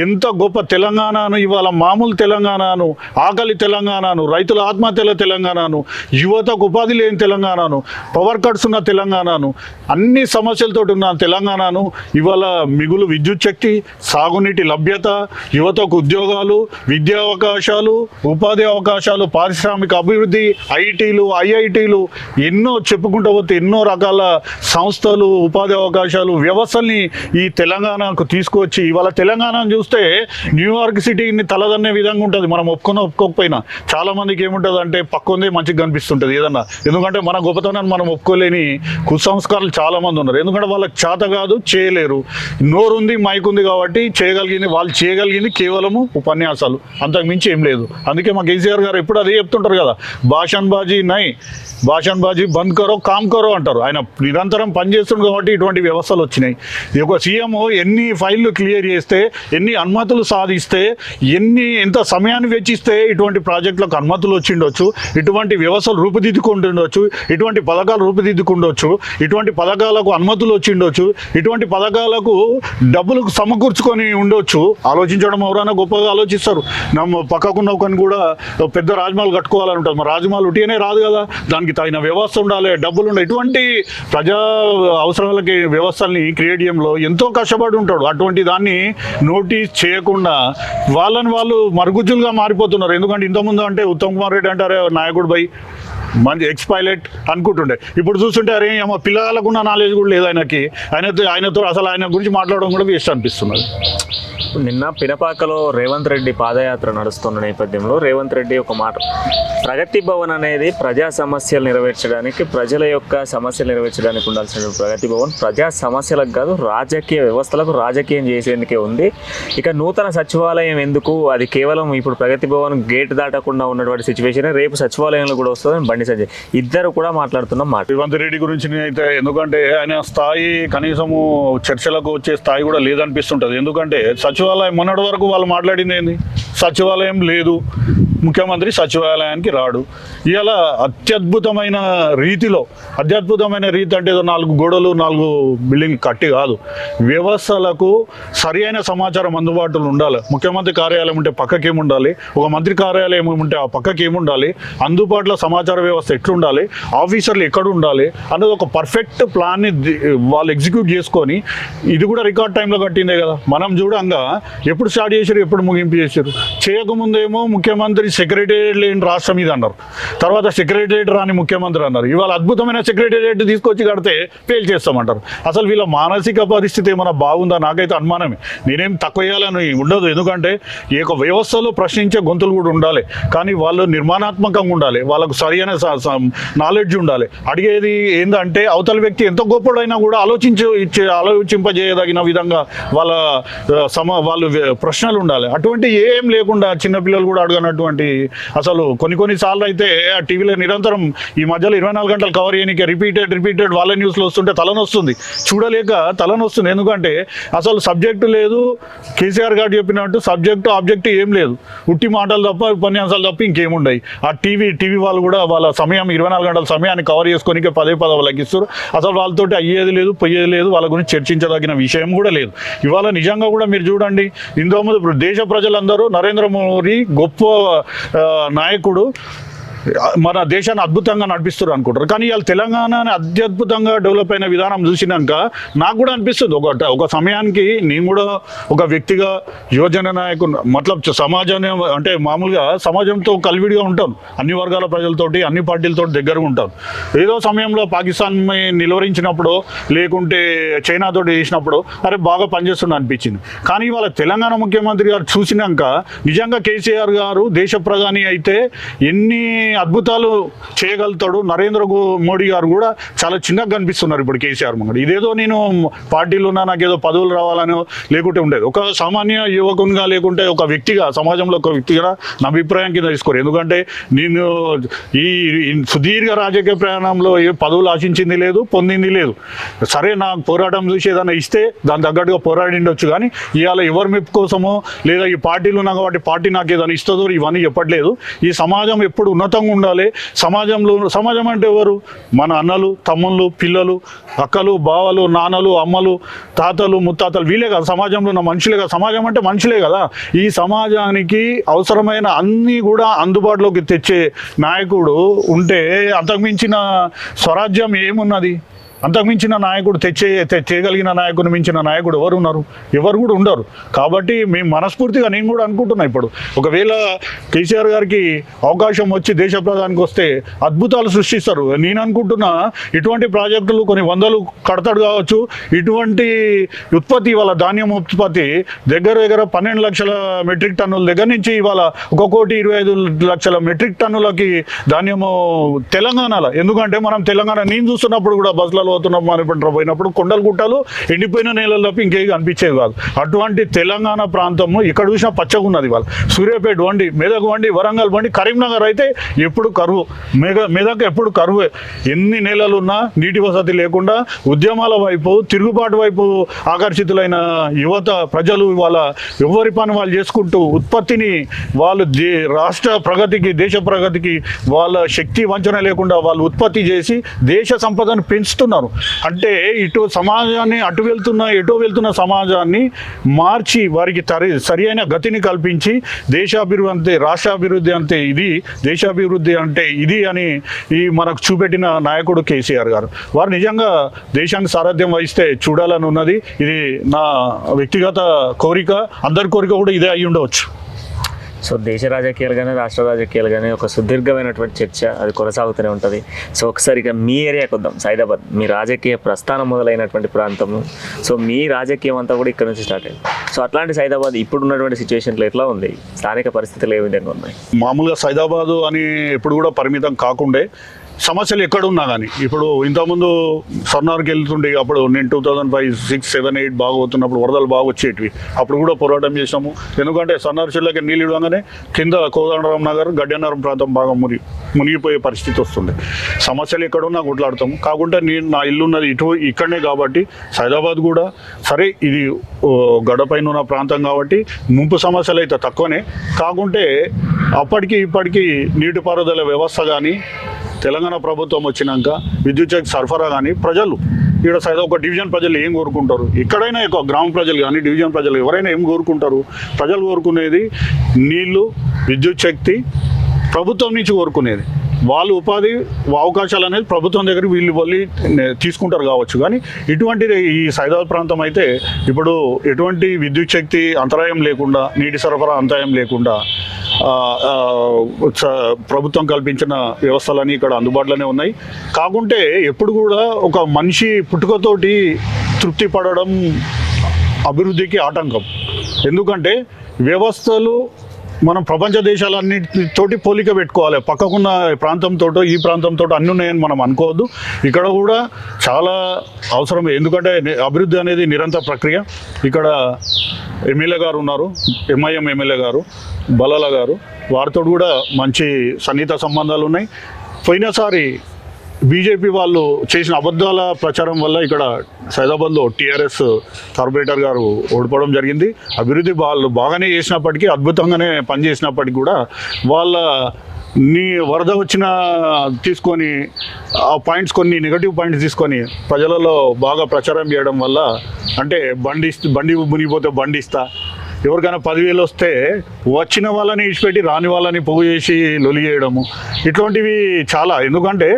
ఎంత గొప్ప తెలంగాణను, ఇవాళ మామూలు తెలంగాణను, ఆకలి తెలంగాణను, రైతుల ఆత్మహత్యల తెలంగాణను, యువతకు ఉపాధి లేని తెలంగాణను, పవర్ కట్స్ ఉన్న తెలంగాణను, అన్ని సమస్యలతో ఉన్న తెలంగాణను ఇవాళ మిగులు విద్యుత్ శక్తి, సాగునీటి లభ్యత, యువతకు ఉద్యోగాలు, విద్యా అవకాశాలు, ఉపాధి అవకాశాలు, పారిశ్రామిక అభివృద్ధి, ఐటీలు, ఐఐటీలు, ఎన్నో చెప్పుకుంటూ పోతే ఎన్నో రకాల సంస్థలు, ఉపాధి అవకాశాలు, వ్యవస్థల్ని ఈ తెలంగాణకు తీసుకొచ్చి ఇవాళ తెలంగాణను చూస్తే న్యూయార్క్ సిటీని తలదన్నే విధంగా ఉంటుంది. మనం ఒప్పుకోకపోయినా చాలా మందికి ఏముంటుంది అంటే పక్కందే మంచిగా కనిపిస్తుంటుంది ఏదన్నా. ఎందుకంటే మన గొప్పతనాన్ని మనం ఒప్పుకోలేని కుసంస్కారాలు చాలా మంది ఉన్నారు. ఎందుకంటే వాళ్ళకి చేత కాదు, చేయలేరు. నోరుంది, మైక్ ఉంది కాబట్టి వాళ్ళు చేయగలిగింది కేవలము ఉపన్యాసాలు, అంతకు మించి ఏం లేదు. అందుకే మా కేసీఆర్ గారు ఎప్పుడు అదే చెప్తుంటారు కదా, భాషన్బాజీ బంద్ కరో కామ్ కరో అంటారు. ఆయన నిరంతరం పనిచేస్తుంది కాబట్టి ఇటువంటి వ్యవస్థలు వచ్చినాయి. ఒక సీఎం ఎన్ని ఫైళ్ళు క్లియర్ చేస్తే, ఎన్ని అనుమతులు సాధిస్తే, ఎంత సమయాన్ని వెచ్చిస్తే ఇటువంటి ప్రాజెక్టులకు అనుమతులు వచ్చిండొచ్చు, ఇటువంటి వ్యవస్థలు రూపుదిద్దుకుంటుండొచ్చు, ఇటువంటి పథకాలు రూపుదిద్దుకుండొచ్చు. ఇటువంటి పథకాలకు అనుమతులు వచ్చి ఉండొచ్చు, ఇటువంటి పథకాలకు డబ్బులు సమకూర్చుకొని ఉండొచ్చు. ఆలోచించడం ఎవరైనా గొప్పగా ఆలోచిస్తారు. ನಮ್ಮ పక్కకున్న ఒకని కూడా పెద్ద రాజమహల్ కట్టుకోవాలని ఉంటుంది. మరి రాజమహల్ ఉట్టిగానే రాదు కదా, దానికి తగిన వ్యవస్థ ఉండాలి, డబ్బులు ఉండాలి. ఇటువంటి ప్రజా అవసరాలకి వ్యవస్థల్ని క్రియేట్ చేయడంలో ఎంతో కష్టపడి ఉంటాడు. అటువంటి దాన్ని నోటీస్ చేయకుండా వాళ్ళని వాళ్ళు మరుగుజ్జులుగా మారిపోతున్నారు. ఎందుకంటే ఇంతకుముందు అంటే ఉత్తమ్ కుమార్ రెడ్డి అంటారే నాయకుడు బై మంచి ఎక్స్ పైలట్ అనుకుంటుండే. ఇప్పుడు చూస్తుంటే అరే ఏమో పిల్లలకున్న నాలెడ్జ్ కూడా లేదు ఆయనతో అసలు ఆయన గురించి మాట్లాడడం కూడా వేస్ట్ అనిపిస్తున్నది. నిన్న పినపాకలో రేవంత్ రెడ్డి పాదయాత్ర నడుస్తున్న నేపథ్యంలో రేవంత్ రెడ్డి ఒక మాట, ప్రగతి భవన్ అనేది ప్రజా సమస్యలు నెరవేర్చడానికి, ప్రజల యొక్క సమస్యలు నెరవేర్చడానికి ఉండాల్సిన ప్రగతి భవన్ ప్రజా సమస్యలకు కాదు, రాజకీయ వ్యవస్థలకు రాజకీయం చేసేందుకే ఉంది. ఇక నూతన సచివాలయం ఎందుకు, అది కేవలం ఇప్పుడు ప్రగతి భవన్ గేట్ దాటకుండా ఉన్నటువంటి సిచ్యువేషన్, రేపు సచివాలయంలో కూడా వస్తుందని బండి సంజయ్ ఇద్దరు కూడా మాట్లాడుతున్నాం మాట. రేవంత్ రెడ్డి గురించి అయితే ఎందుకంటే ఆయన స్థాయి కనీసము చర్చలకు వచ్చే స్థాయి కూడా లేదనిపిస్తుంటుంది. ఎందుకంటే సచివాలయం మొన్నటి వరకు వాళ్ళు మాట్లాడింది ఏంది, సచివాలయం లేదు, ముఖ్యమంత్రి సచివాలయానికి రాడు. ఇవాళ అత్యద్భుతమైన రీతి అంటే ఏదో 4 గోడలు 4 బిల్డింగ్ కట్టి కాదు, వ్యవస్థలకు సరి అయిన సమాచారం అందుబాటులో ఉండాలి. ముఖ్యమంత్రి కార్యాలయం ఉంటే పక్కకి ఏముండాలి, ఒక మంత్రి కార్యాలయం ఉంటే ఆ పక్కకి ఏముండాలి, అందుబాటులో సమాచార వ్యవస్థ ఎట్లుండాలి, ఆఫీసర్లు ఎక్కడ ఉండాలి అన్నది ఒక పర్ఫెక్ట్ ప్లాన్ని వాళ్ళు ఎగ్జిక్యూట్ చేసుకొని, ఇది కూడా రికార్డ్ టైంలో కట్టిందే కదా. మనం చూడంగా ఎప్పుడు స్టార్ట్ చేశారు, ఎప్పుడు ముగింపు చేశారు. చేయకముందేమో ముఖ్యమంత్రి సెక్రటేరియట్ లేని రాష్ట్రం ఇది అన్నారు, తర్వాత సెక్రటేరియట్ రాని ముఖ్యమంత్రి అన్నారు. ఇవాళ అద్భుతమైన సెక్రటేరియట్ తీసుకొచ్చి కడితే ఫెయిల్ చేస్తామంటారు. అసలు వీళ్ళ మానసిక పరిస్థితి ఏమైనా బాగుందా? నాకైతే అనుమానమే. నేనేం తక్కువ చేయాలని ఉండదు, ఎందుకంటే ఈ యొక్క వ్యవస్థలో ప్రశ్నించే గొంతులు కూడా ఉండాలి, కానీ వాళ్ళు నిర్మాణాత్మకంగా ఉండాలి, వాళ్ళకు సరైన నాలెడ్జ్ ఉండాలి. అడిగేది ఏంటంటే అవతల వ్యక్తి ఎంత గొప్పడైనా కూడా ఆలోచింపజేయదగిన విధంగా వాళ్ళు ప్రశ్నలు ఉండాలి. అటువంటి ఏం లేకుండా చిన్నపిల్లలు కూడా అడగనటువంటి, అసలు కొన్ని సార్లు అయితే ఆ టీవీలో నిరంతరం ఈ మధ్యలో 24 గంటలు కవర్ చేయడానికి రిపీటెడ్ వాళ్ళ న్యూస్లో వస్తుంటే తలనొస్తుంది, చూడలేక తలనొస్తుంది. ఎందుకంటే అసలు సబ్జెక్టు లేదు, కేసీఆర్ గారు చెప్పినట్టు సబ్జెక్టు ఆబ్జెక్టు ఏం లేదు, ఉట్టి మాటలు తప్ప ఉపన్యాసాలు తప్ప ఇంకేముండయి. ఆ టీవీ వాళ్ళు కూడా వాళ్ళ సమయం 24 గంటల సమయాన్ని కవర్ చేసుకోనికే పదే వాళ్ళకి ఇస్తారు. అసలు వాళ్ళతోటి అయ్యేది లేదు, పోయేది లేదు, వాళ్ళ గురించి చర్చించదగిన విషయం కూడా లేదు. ఇవాళ నిజంగా కూడా మీరు చూడండి, ఇంతకుముందు దేశ ప్రజలందరూ నరేంద్ర మోడీ గొప్ప నాయకుడు, మన దేశాన్ని అద్భుతంగా నడిపిస్తారు అనుకుంటారు. కానీ ఇవాళ తెలంగాణని అత్యద్భుతంగా డెవలప్ అయిన విధానం చూసినాక నాకు కూడా అనిపిస్తుంది, ఒక సమయానికి నేను కూడా ఒక వ్యక్తిగా యువజన నాయకుడు సమాజాన్ని అంటే మామూలుగా సమాజంతో కలివిడిగా ఉంటాను, అన్ని వర్గాల ప్రజలతోటి అన్ని పార్టీలతో దగ్గరగా ఉంటాను. ఏదో సమయంలో పాకిస్తాన్ నిలువరించినప్పుడు లేకుంటే చైనాతో చేసినప్పుడు అరే బాగా పనిచేస్తుంది అనిపించింది. కానీ ఇవాళ తెలంగాణ ముఖ్యమంత్రి గారు చూసినాక నిజంగా కేసీఆర్ గారు దేశ ప్రధాని అయితే ఎన్ని అద్భుతాలు చేయగలుగుతాడు. నరేంద్ర మోడీ గారు కూడా చాలా చిన్నగా కనిపిస్తున్నారు ఇప్పుడు కేసీఆర్ ముంగడు. ఇదేదో నేను పార్టీలో ఉన్నా, నాకు ఏదో పదవులు రావాలని లేకుంటే ఉండేది. ఒక సామాన్య యువకునిగా లేకుంటే ఒక వ్యక్తిగా, సమాజంలో ఒక వ్యక్తిగా నా అభిప్రాయం కింద తీసుకోరు. ఎందుకంటే నేను ఈ సుదీర్ఘ రాజకీయ ప్రయాణంలో ఏ పదవులు ఆశించింది లేదు, పొందింది లేదు. సరే నాకు పోరాటం చూసి ఏదైనా ఇస్తే దాని తగ్గట్టుగా పోరాడిండొచ్చు, కానీ ఇవాళ ఎవరి మెప్పు కోసమో లేదా ఈ పార్టీలు ఉన్నా కాబట్టి పార్టీ నాకు ఏదైనా ఇస్తుందో ఇవన్నీ చెప్పట్లేదు. ఈ సమాజం ఎప్పుడు ఉన్నతంగా ఉండాలి. సమాజం అంటే ఎవరు? మన అన్నలు, తమ్ముళ్ళు, పిల్లలు, అక్కలు, బావలు, నాన్నలు, అమ్మలు, తాతలు, ముత్తాతలు, వీళ్ళే కదా సమాజంలో ఉన్న మనుషులే కదా. సమాజం అంటే మనుషులే కదా. ఈ సమాజానికి అవసరమైన అన్నీ కూడా అందుబాటులోకి తెచ్చే నాయకుడు ఉంటే అంతకుమించిన స్వరాజ్యం ఏమున్నది? అంతకుమించిన నాయకుడు చేయగలిగిన నాయకుని మించిన నాయకుడు ఎవరు ఉన్నారు? ఎవరు కూడా ఉండరు. కాబట్టి మేము మనస్ఫూర్తిగా నేను కూడా అనుకుంటున్నా, ఇప్పుడు ఒకవేళ కేసీఆర్ గారికి అవకాశం వచ్చి దేశ ప్రధానికి వస్తే అద్భుతాలు సృష్టిస్తారు. నేను అనుకుంటున్నా ఇటువంటి ప్రాజెక్టులు కొన్ని 100 కడతాడు కావచ్చు. ఇటువంటి ఉత్పత్తి, ఇవాళ ధాన్యం ఉత్పత్తి దగ్గర 12 లక్షల మెట్రిక్ టన్నుల దగ్గర నుంచి ఇవాళ 1,25,00,000 మెట్రిక్ టన్నులకి ధాన్యము తెలంగాణలో. ఎందుకంటే మనం తెలంగాణ నేను చూస్తున్నప్పుడు కూడా బస్సులలో పోయినప్పుడు కొండలు గుట్టలు ఎండిపోయిన నేలలు తప్ప ఇంకేవి అనిపించేవి కాదు. అటువంటి తెలంగాణ ప్రాంతంలో ఇక్కడ చూసినా పచ్చగా ఉన్నది. వాళ్ళు సూర్యాపేట వండి, మెదక్ వండి, వరంగల్ వండి, కరీంనగర్ అయితే ఎప్పుడు కరువు, మెదక్ ఎప్పుడు కరువే. ఎన్ని నేలలు ఉన్నా నీటి వసతి లేకుండా ఉద్యమాల వైపు, తిరుగుబాటు వైపు ఆకర్షితులైన యువత ప్రజలు ఇవాళ ఎవరి పని వాళ్ళు చేసుకుంటూ ఉత్పత్తిని వాళ్ళు రాష్ట్ర ప్రగతికి, దేశ ప్రగతికి వాళ్ళ శక్తి వంచన లేకుండా వాళ్ళు ఉత్పత్తి చేసి దేశ సంపదను పెంచుతున్నారు. ఉన్నారు. అంటే ఇటు సమాజాన్ని ఎటో వెళ్తున్న సమాజాన్ని మార్చి వారికి సరి అయిన గతిని కల్పించి దేశాభివృద్ధి అంతే రాష్ట్రాభివృద్ధి అంతే ఇది, దేశాభివృద్ధి అంటే ఇది అని ఈ మనకు చూపెట్టిన నాయకుడు కేసీఆర్ గారు. వారు నిజంగా దేశానికి సారథ్యం వహిస్తే చూడాలని ఉన్నది. ఇది నా వ్యక్తిగత కోరిక, అందరి కోరిక కూడా ఇదే అయి ఉండవచ్చు. సో దేశ రాజకీయాలు కానీ రాష్ట్ర రాజకీయాలు కానీ ఒక సుదీర్ఘమైనటువంటి చర్చ అది కొనసాగుతూనే ఉంటుంది. సో ఒకసారి ఇక మీ ఏరియాకి వద్దాం, సైదాబాద్. మీ రాజకీయ ప్రస్థానం మొదలైనటువంటి ప్రాంతము. సో మీ రాజకీయం అంతా కూడా ఇక్కడ నుంచి స్టార్ట్ అయింది. సో అట్లాంటి సైదాబాద్ ఇప్పుడు ఉన్నటువంటి సిచ్యువేషన్లో ఎట్లా ఉంది, స్థానిక పరిస్థితులు ఏ విధంగా ఉన్నాయి? మామూలుగా సైదాబాదు అని ఎప్పుడు కూడా పరిమితం కాకుండే సమస్యలు ఎక్కడున్నా కానీ, ఇప్పుడు ఇంతకుముందు సర్నార్కి వెళ్తుండే, అప్పుడు నేను 2005, 6, 7, 8 బాగా అవుతున్నప్పుడు వరదలు బాగా వచ్చేటివి. అప్పుడు కూడా పోరాటం చేసాము. ఎందుకంటే సర్నార్ చెట్లకి నీళ్ళు ఇవ్వగానే కింద కోదండరాం నగర్, గడ్డనారం ప్రాంతం బాగా మునిగిపోయే పరిస్థితి వస్తుంది. సమస్యలు ఎక్కడున్నా కొట్లాడతాము. కాకుండా నా ఇల్లు ఉన్నది ఇక్కడనే కాబట్టి సైదాబాద్ కూడా సరే, ఇది గడపైన ఉన్న ప్రాంతం కాబట్టి ముంపు సమస్యలు అయితే తక్కువనే. కాకుంటే అప్పటికి ఇప్పటికీ నీటిపారుదల వ్యవస్థ కానీ, తెలంగాణ ప్రభుత్వం వచ్చినాక విద్యుత్ శక్తి సరఫరా కానీ, ప్రజలు ఇక్కడ ఒక డివిజన్ ప్రజలు ఏం కోరుకుంటారు, ఎక్కడైనా ఎక్కువ గ్రామ ప్రజలు కానీ డివిజన్ ప్రజలు ఎవరైనా ఏం కోరుకుంటారు? ప్రజలు కోరుకునేది నీళ్లు, విద్యుత్ శక్తి, ప్రభుత్వం నుంచి కోరుకునేది. వాళ్ళు ఉపాధి అవకాశాలు అనేది ప్రభుత్వం దగ్గర వీళ్ళు వెళ్ళి తీసుకుంటారు కావచ్చు. కానీ ఇటువంటిది ఈ సైదాబాద్ ప్రాంతం అయితే ఇప్పుడు ఎటువంటి విద్యుత్ శక్తి అంతరాయం లేకుండా, నీటి సరఫరా అంతరాయం లేకుండా ప్రభుత్వం కల్పించిన వ్యవస్థలన్నీ ఇక్కడ అందుబాటులోనే ఉన్నాయి. కాకుంటే ఎప్పుడు కూడా ఒక మనిషి పుట్టుకతోటి తృప్తి పడడం అభివృద్ధికి ఆటంకం. ఎందుకంటే వ్యవస్థలు మనం ప్రపంచ దేశాలన్నిటితోటి పోలిక పెట్టుకోవాలి. పక్కకున్న ప్రాంతంతో ఈ ప్రాంతంతో అన్నీ ఉన్నాయని మనం అనుకోవద్దు. ఇక్కడ కూడా చాలా అవసరం. ఎందుకంటే అభివృద్ధి అనేది నిరంతర ప్రక్రియ. ఇక్కడ ఎమ్మెల్యే గారు ఉన్నారు, ఎంఐఎం ఎమ్మెల్యే గారు బలాల గారు, వారితో కూడా మంచి సన్నిహిత సంబంధాలు ఉన్నాయి. పోయినసారి బీజేపీ వాళ్ళు చేసిన అబద్ధాల ప్రచారం వల్ల ఇక్కడ సైదాబాద్లో టీఆర్ఎస్ కార్పొరేటర్ గారు ఓడిపోవడం జరిగింది. అభివృద్ధి వాళ్ళు బాగానే చేసినప్పటికీ, అద్భుతంగానే పనిచేసినప్పటికీ కూడా వాళ్ళ వరద వచ్చిన తీసుకొని ఆ పాయింట్స్, కొన్ని నెగటివ్ పాయింట్స్ తీసుకొని ప్రజలలో బాగా ప్రచారం చేయడం వల్ల, అంటే బండి మునిగిపోతే బండి ఇస్తా, ఎవరికైనా 10,000 వస్తే వచ్చిన వాళ్ళని ఇచ్చిపెట్టి రాని వాళ్ళని పోగు చేసి లొలి చేయడము, ఇటువంటివి చాలా. ఎందుకంటే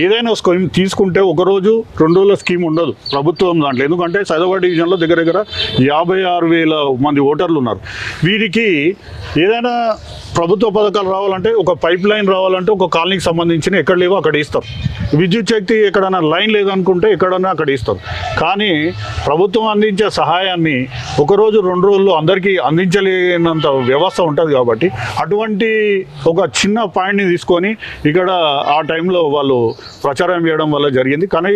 ఏదైనా స్కీమ్ తీసుకుంటే 1 రోజు 2 రోజుల స్కీమ్ ఉండదు ప్రభుత్వం దాంట్లో. ఎందుకంటే సైదాబాద్ డివిజన్లో దగ్గర 56,000 మంది ఓటర్లు ఉన్నారు. వీరికి ఏదైనా ప్రభుత్వ పథకాలు రావాలంటే, ఒక పైప్ లైన్ రావాలంటే ఒక కాలనీకి సంబంధించిన ఎక్కడ లేవో అక్కడ ఇస్తారు. విద్యుత్ శక్తి ఎక్కడైనా లైన్ లేదనుకుంటే ఎక్కడన్నా అక్కడ ఇస్తారు. కానీ ప్రభుత్వం అందించే సహాయాన్ని 1 రోజు 2 రోజుల్లో అందరికీ అందించలేనంత వ్యవస్థ ఉంటుంది. కాబట్టి అటువంటి ఒక చిన్న పాయింట్ని తీసుకొని ఇక్కడ ఆ టైంలో వాళ్ళు ప్రచారం చేయడం వల్ల జరిగింది. కానీ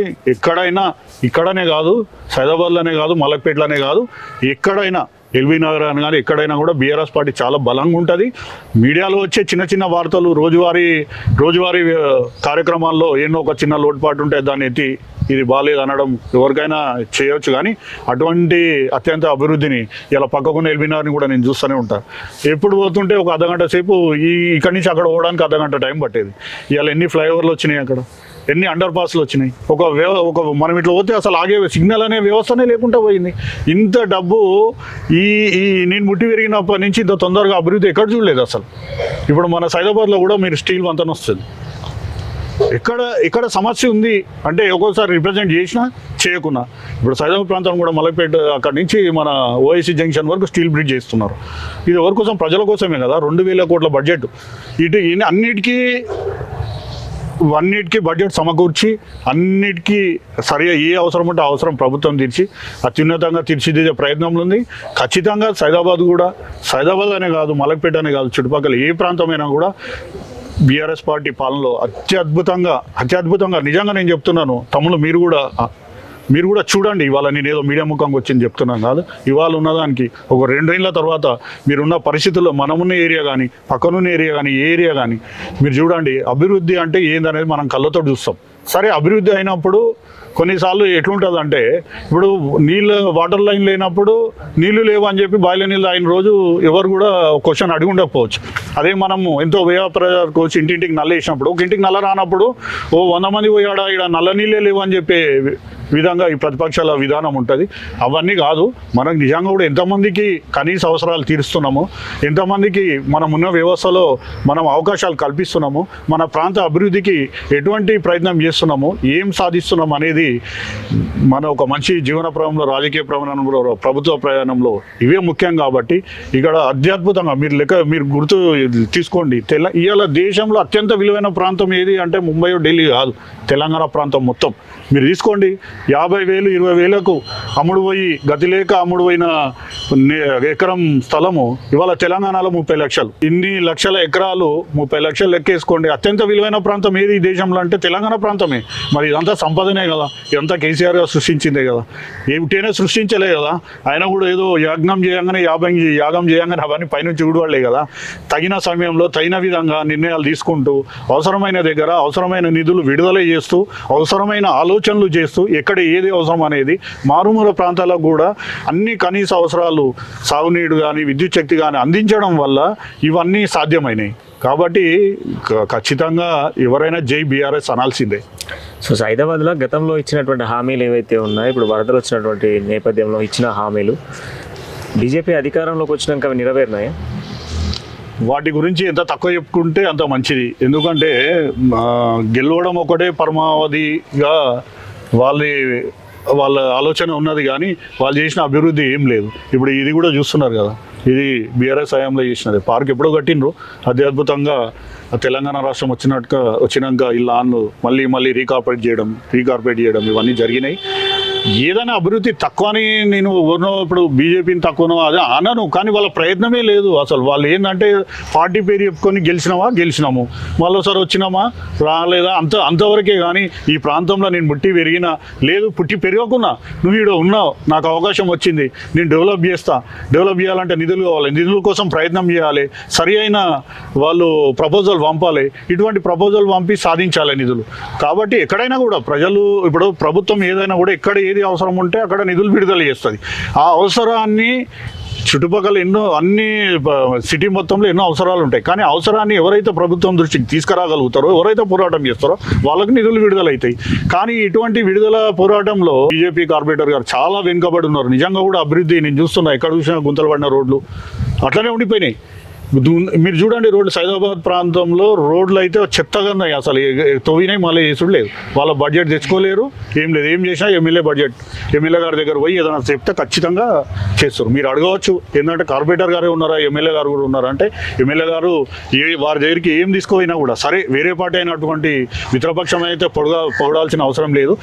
ఇక్కడనే కాదు, సైదాబాద్లోనే కాదు, మలక్పేటలోనే కాదు, ఎక్కడైనా ఎల్బీ నగర్ అని కానీ ఎక్కడైనా కూడా బీఆర్ఎస్ పార్టీ చాలా బలంగా ఉంటుంది. మీడియాలో వచ్చే చిన్న చిన్న వార్తలు, రోజువారీ కార్యక్రమాల్లో ఎన్నో ఒక చిన్న లోటుపాటు ఉంటే దాన్ని ఎత్తి ఇది బాగాలేదు అనడం ఎవరికైనా చేయవచ్చు. కానీ అటువంటి అత్యంత అభివృద్ధిని ఇలా పక్కకున్న ఎల్బీ నగర్ని కూడా నేను చూస్తూనే ఉంటాను. ఎప్పుడు పోతుంటే ఒక అర్ధగంట సేపు ఇక్కడి నుంచి అక్కడ పోవడానికి అర్ధగంట టైం పట్టేది. ఇవాళ ఎన్ని ఫ్లైఓవర్లు వచ్చినాయి, అక్కడ ఎన్ని అండర్ పాస్లు వచ్చినాయి. ఒక మనం ఇట్లా పోతే అసలు ఆగే సిగ్నల్ అనే వ్యవస్థనే లేకుండా పోయింది. ఇంత డబ్బు నేను ముట్టి విరిగినప్పటి నుంచి ఇంత తొందరగా అభివృద్ధి ఎక్కడ చూడలేదు అసలు. ఇప్పుడు మన సైదాబాద్లో కూడా మీరు స్టీల్ వంతెన వస్తుంది. ఎక్కడ సమస్య ఉంది అంటే ఒక్కోసారి రిప్రజెంట్ చేసినా చేయకున్నా. ఇప్పుడు సైదాబాద్ ప్రాంతం కూడా మలక్పేట అక్కడి నుంచి మన ఓఐసీ జంక్షన్ వరకు స్టీల్ బ్రిడ్జ్ చేస్తున్నారు. ఇది ఎవరి కోసం? ప్రజల కోసమే కదా. 2,000 కోట్ల బడ్జెట్. అన్నిటికీ బడ్జెట్ సమకూర్చి అన్నిటికీ సరిగా ఏ అవసరం ఉంటే అవసరం ప్రభుత్వం తీర్చి అత్యున్నతంగా తీర్చిదిద్దే ప్రయత్నంలో ఉంది. ఖచ్చితంగా సైదాబాద్ అనే కాదు, మలక్పేట అనే కాదు, చుట్టుపక్కల ఏ ప్రాంతమైనా కూడా బీఆర్ఎస్ పార్టీ పాలనలో అత్యద్భుతంగా నిజంగా నేను చెప్తున్నాను. తమ్ముళ్ళు మీరు కూడా చూడండి. ఇవాళ నేను ఏదో మీడియా ముఖంగా వచ్చింది చెప్తున్నాను కాదు. ఇవాళ ఉన్నదానికి ఒక 2 ఏళ్ల తర్వాత మీరున్న పరిస్థితుల్లో మనమున్న ఏరియా కానీ, పక్కనున్న ఏరియా కానీ, ఏ ఏరియా కానీ మీరు చూడండి. అభివృద్ధి అంటే ఏందనేది మనం కళ్ళతో చూస్తాం. సరే, అభివృద్ధి అయినప్పుడు కొన్నిసార్లు ఎట్లుంటుంది అంటే ఇప్పుడు వాటర్ లైన్ లేనప్పుడు నీళ్లు లేవు అని చెప్పి బాయిల నీళ్ళు అయిన రోజు ఎవరు కూడా క్వశ్చన్ అడిగి ఉండకపోవచ్చు. అదే మనము ఎంతో వ్యయప్రజకు వచ్చి ఇంటింటికి నల్ల వేసినప్పుడు ఒక ఇంటికి నల్ల రానప్పుడు 100 మంది పోయాడా ఇక్కడ నల్ల నీళ్ళే లేవు అని చెప్పే విధంగా ఈ ప్రతిపక్షాల విధానం ఉంటుంది. అవన్నీ కాదు, మనకు నిజంగా కూడా ఎంతమందికి కనీస అవసరాలు తీరుస్తున్నాము, ఎంతమందికి మనం ఉన్న వ్యవస్థలో మనం అవకాశాలు కల్పిస్తున్నాము, మన ప్రాంత అభివృద్ధికి ఎటువంటి ప్రయత్నం చేస్తున్నాము, ఏం సాధిస్తున్నాం అనేది మన ఒక మంచి జీవన ప్రయాణంలో, రాజకీయ ప్రయాణంలో, ప్రభుత్వ ప్రయాణంలో ఇవే ముఖ్యం. కాబట్టి ఇక్కడ అత్యద్భుతంగా మీరు గుర్తు తీసుకోండి, ఇవాళ దేశంలో అత్యంత విలువైన ప్రాంతం ఏది అంటే ముంబై ఢిల్లీ కాదు, తెలంగాణ ప్రాంతం మొత్తం మీరు తీసుకోండి. 50,000 20,000కు అమ్ముడు పోయి గతి లేక అమ్ముడు పోయిన ఎకరం స్థలము ఇవాళ తెలంగాణలో 30 లక్షలు. ఇన్ని లక్షల ఎకరాలు 30 లక్షలు లెక్కేసుకోండి. అత్యంత విలువైన ప్రాంతం ఏది ఈ దేశంలో అంటే తెలంగాణ ప్రాంతమే. మరి ఇదంతా సంపదనే కదా, ఇదంతా కేసీఆర్ గారు సృష్టించిందే కదా, ఏమిటైనా సృష్టించలే కదా. ఆయన కూడా ఏదో యాగం చేయంగానే అవన్నీ పైనుంచి ఊడవాళ్లే కదా. తగిన సమయంలో తగిన విధంగా నిర్ణయాలు తీసుకుంటూ అవసరమైన దగ్గర అవసరమైన నిధులు విడుదల చేస్తూ అవసరమైన ఆలోచనలు చేస్తూ ఎక్కడ ఏది అవసరం అనేది మారుమూల ప్రాంతాలకు కూడా అన్ని కనీస అవసరాలు, సాగునీరు కానీ విద్యుత్ శక్తి కానీ అందించడం వల్ల ఇవన్నీ సాధ్యమైనాయి. కాబట్టి ఖచ్చితంగా ఎవరైనా జై బీఆర్ఎస్ అనాల్సిందే. సో హైదరాబాద్లో గతంలో ఇచ్చినటువంటి హామీలు ఏవైతే ఉన్నాయో, ఇప్పుడు వరదలు వచ్చినటువంటి నేపథ్యంలో ఇచ్చిన హామీలు బీజేపీ అధికారంలోకి వచ్చినాక అవి నెరవేరినాయా? వాటి గురించి ఎంత తక్కువ చెప్పుకుంటే అంత మంచిది. ఎందుకంటే గెలవడం ఒకటే పరమావధిగా వాళ్ళ ఆలోచన ఉన్నది, కానీ వాళ్ళు చేసిన అభివృద్ధి ఏం లేదు. ఇప్పుడు ఇది కూడా చూస్తున్నారు కదా, ఇది బీఆర్ఎస్ హయాంలో చేసినది. పార్క్ ఎప్పుడో కట్టినరు, అత్యద్భుతంగా తెలంగాణ రాష్ట్రం వచ్చినాక ఈ లాన్లు మళ్ళీ రీకార్పొరేట్ చేయడం ఇవన్నీ జరిగినాయి. ఏదైనా అభివృద్ధి తక్కువని నేను ఇప్పుడు బీజేపీని తక్కువనో అదే అనను, కానీ వాళ్ళ ప్రయత్నమే లేదు అసలు. వాళ్ళు ఏంటంటే పార్టీ పేరు చెప్పుకొని గెలిచినాము, మళ్ళీసారి వచ్చినామా రాలేదా అంతవరకే. కానీ ఈ ప్రాంతంలో నేను పుట్టి పెరగకున్నా నువ్వు ఇక్కడ ఉన్నావు, నాకు అవకాశం వచ్చింది, నేను డెవలప్ చేయాలంటే నిధులు కావాలి, నిధుల కోసం ప్రయత్నం చేయాలి, సరి అయిన వాళ్ళు ప్రపోజల్ పంపాలి, ఇటువంటి ప్రపోజల్ పంపి సాధించాలి నిధులు. కాబట్టి ఎక్కడైనా కూడా ప్రజలు ఇప్పుడు ప్రభుత్వం ఏదైనా కూడా ఎక్కడ ఏది అవసరం ఉంటే అక్కడ నిధులు విడుదల చేస్తుంది. ఆ అవసరాన్ని చుట్టుపక్కల అన్ని సిటీ మొత్తంలో ఎన్నో అవసరాలు ఉంటాయి, కానీ అవసరాన్ని ఎవరైతే ప్రభుత్వం దృష్టికి తీసుకురాగలుగుతారో, ఎవరైతే పోరాటం చేస్తారో వాళ్ళకి నిధులు విడుదలవుతాయి. కానీ ఇటువంటి విడుదల పోరాటంలో బీజేపీ కార్పొరేటర్ గారు చాలా వెనుకబడి ఉన్నారు. నిజంగా కూడా అభివృద్ధి నేను చూస్తున్నా, ఎక్కడ చూసినా గుంతలు పడిన రోడ్లు అట్లనే ఉండిపోయినాయి. మీరు చూడండి, సైదాబాద్ ప్రాంతంలో రోడ్లు అయితే చెత్తగా ఉన్నాయి, అసలు తవ్వినాయి, మళ్ళీ చేసుడు లేదు. వాళ్ళ బడ్జెట్ తెచ్చుకోలేరు, ఏం లేదు. ఏం చేసినా ఎమ్మెల్యే గారి దగ్గర పోయి ఏదైనా చెప్తే ఖచ్చితంగా చేస్తారు. మీరు అడగవచ్చు, ఏంటంటే కార్పొరేటర్ గారే ఉన్నారా, ఎమ్మెల్యే గారు కూడా ఉన్నారా అంటే, ఎమ్మెల్యే గారు వారి దగ్గరికి ఏం తీసుకుపోయినా కూడా సరే, వేరే పార్టీ అయినటువంటి మిత్రపక్షం అయితే పొగడాల్సిన అవసరం లేదు.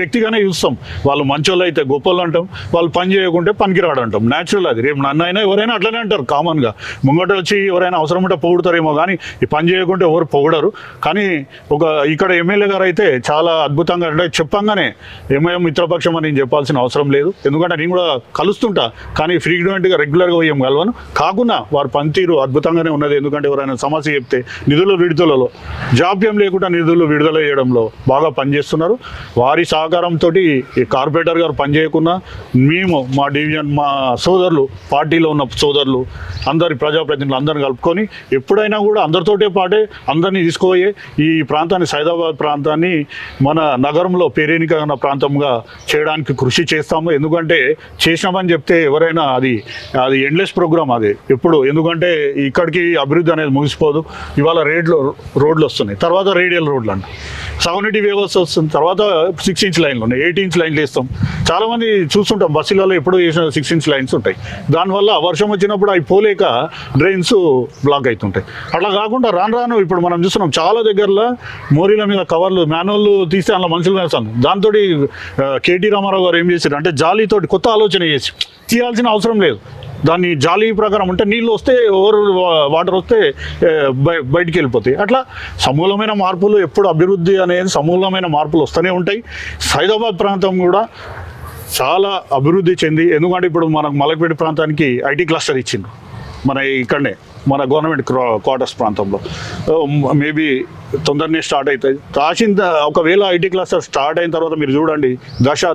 వ్యక్తిగానే చూస్తాం. వాళ్ళు మంచోళ్ళు అయితే గొప్పలు అంటాం, వాళ్ళు పని చేయకుంటే పనికిరాడు అంటాం. న్యాచురల్ అది. రేపు నన్నైనా ఎవరైనా అట్లనే అంటారు కామన్గా. ముంగట వచ్చి ఎవరైనా అవసరం ఉంటే పొగుడతారేమో, కానీ ఈ పని చేయకుంటే ఎవరు పొగడరు. కానీ ఇక్కడ ఎమ్మెల్యే గారు అయితే చాలా అద్భుతంగా అంటే చెప్పంగానే ఎంఐఎం మిత్రపక్షం అని నేను చెప్పాల్సిన అవసరం లేదు. ఎందుకంటే నేను కూడా కలుస్తుంటా, కానీ ఫ్రీక్వెంట్గా రెగ్యులర్గా పోయాం కలవను. కాకుండా వారి పనితీరు అద్భుతంగానే ఉన్నది. ఎందుకంటే ఎవరైనా సమస్య చెప్తే నిధుల విడుదలలో జాప్యం లేకుండా నిధులు విడుదల చేయడంలో బాగా పనిచేస్తున్నారు. వారి సహకారంతో ఈ కార్పొరేటర్ గారు పనిచేయకుండా మేము మా డివిజన్, మా సోదరులు, పార్టీలో ఉన్న సోదరులు, అందరి ప్రజాప్రతినిధులు అందరిని కలుపుకొని ఎప్పుడైనా కూడా అందరితోటే పాటే అందరినీ తీసుకుపోయే ఈ ప్రాంతాన్ని, సైదాబాద్ ప్రాంతాన్ని మన నగరంలో పేరేనిక ఉన్న ప్రాంతంగా చేయడానికి కృషి చేస్తాము. ఎందుకంటే చేసినామని చెప్తే ఎవరైనా అది ఎండ్లెస్ ప్రోగ్రామ్ అది ఎప్పుడు. ఎందుకంటే ఇక్కడికి అభివృద్ధి అనేది ముగిసిపోదు. ఇవాళ రోడ్లు వస్తున్నాయి, తర్వాత రేడియల్ రోడ్లు అంట, సాగునీటి వ్యవస్థ వస్తుంది, తర్వాత 6 ఇంచ్ లైన్లు ఉన్నాయి, 8 ఇంచ్ లైన్లు వేస్తాం. చాలామంది చూస్తుంటాం బస్సులలో ఎప్పుడూ చేసిన 6 ఇంచ్ లైన్స్ ఉంటాయి. దానివల్ల వర్షం వచ్చినప్పుడు అవి పోలేక డ్రైన్స్ బ్లాక్ అవుతుంటాయి. అట్లా కాకుండా రాను ఇప్పుడు మనం చూస్తున్నాం చాలా దగ్గరలో మోరీల మీద కవర్లు మాన్యువల్ తీస్తే అందులో మనుషులు వేస్తాను. దాంతో కేటీ రామారావు గారు ఏం చేశారు అంటే జాలీతోటి కొత్త ఆలోచన చేసి తీయాల్సిన అవసరం లేదు. దాన్ని జాలీ ప్రకారం ఉంటే నీళ్ళు వస్తే వాటర్ వస్తే బయటికి వెళ్ళిపోతాయి. అట్లా సమూలమైన మార్పులు, ఎప్పుడు అభివృద్ధి అనేది సమూలమైన మార్పులు వస్తూనే ఉంటాయి. సైదాబాద్ ప్రాంతం కూడా చాలా అభివృద్ధి చెంది, ఎందుకంటే ఇప్పుడు మనకు మలక్పేట ప్రాంతానికి ఐటీ క్లస్టర్ ఇచ్చిండ్రు, మన ఇక్కడనే మన గవర్నమెంట్ క్వార్టర్స్ ప్రాంతంలో. మేబీ తొందరనే స్టార్ట్ అవుతుంది. ఒకవేళ ఐటీ క్లస్టర్ స్టార్ట్ అయిన తర్వాత మీరు చూడండి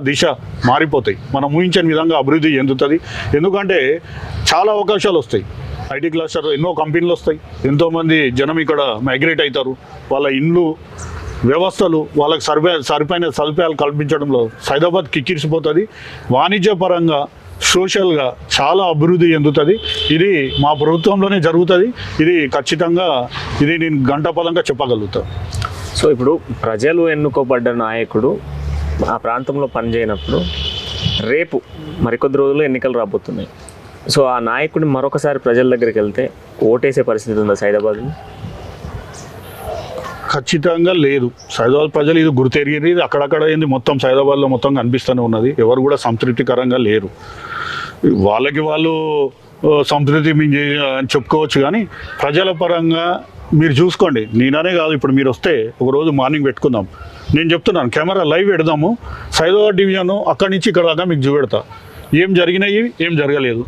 దిశ మారిపోతాయి. మనం ఊహించని విధంగా అభివృద్ధి చెందుతుంది. ఎందుకంటే చాలా అవకాశాలు వస్తాయి. ఐటీ క్లస్టర్ ఎన్నో కంపెనీలు వస్తాయి, ఎంతోమంది జనం ఇక్కడ మైగ్రేట్ అవుతారు. వాళ్ళ ఇండ్లు వ్యవస్థలు వాళ్ళకి సరిపోయిన సదుపాయాలు కల్పించడంలో సైదాబాద్ కిక్కిరిసిపోతుంది. వాణిజ్యపరంగా సోషల్గా చాలా అభివృద్ధి చెందుతుంది. ఇది మా ప్రభుత్వంలోనే జరుగుతుంది. ఇది ఖచ్చితంగా నేను ఘంటాపదంగా చెప్పగలుగుతాను. సో ఇప్పుడు ప్రజలు ఎన్నుకోబడ్డ నాయకుడు ఆ ప్రాంతంలో పనిచేయనప్పుడు రేపు మరికొద్ది రోజుల్లో ఎన్నికలు రాబోతున్నాయి. సో ఆ నాయకుడిని మరొకసారి ప్రజల దగ్గరికి వెళ్తే ఓటేసే పరిస్థితి ఉందా సైదాబాద్లో? ఖచ్చితంగా లేదు. సైదాబాద్ ప్రజలు ఇది గుర్తెరిగింది. ఇది అక్కడక్కడ ఏంది మొత్తం సైదాబాద్లో మొత్తం కనిపిస్తూనే ఉన్నది. ఎవరు కూడా సంతృప్తికరంగా లేరు. వాళ్ళకి వాళ్ళు సంతృప్తి అని చెప్పుకోవచ్చు, కానీ ప్రజల పరంగా మీరు చూసుకోండి. నేననే కాదు, ఇప్పుడు మీరు వస్తే ఒకరోజు మార్నింగ్ పెట్టుకుందాం. నేను చెప్తున్నాను, కెమెరా లైవ్ పెడదాము. సైదాబాద్ డివిజన్ అక్కడి నుంచి ఇక్కడ దాకా మీకు చూపెడతా. ఏం జరిగినాయి, ఏం జరగలేదు.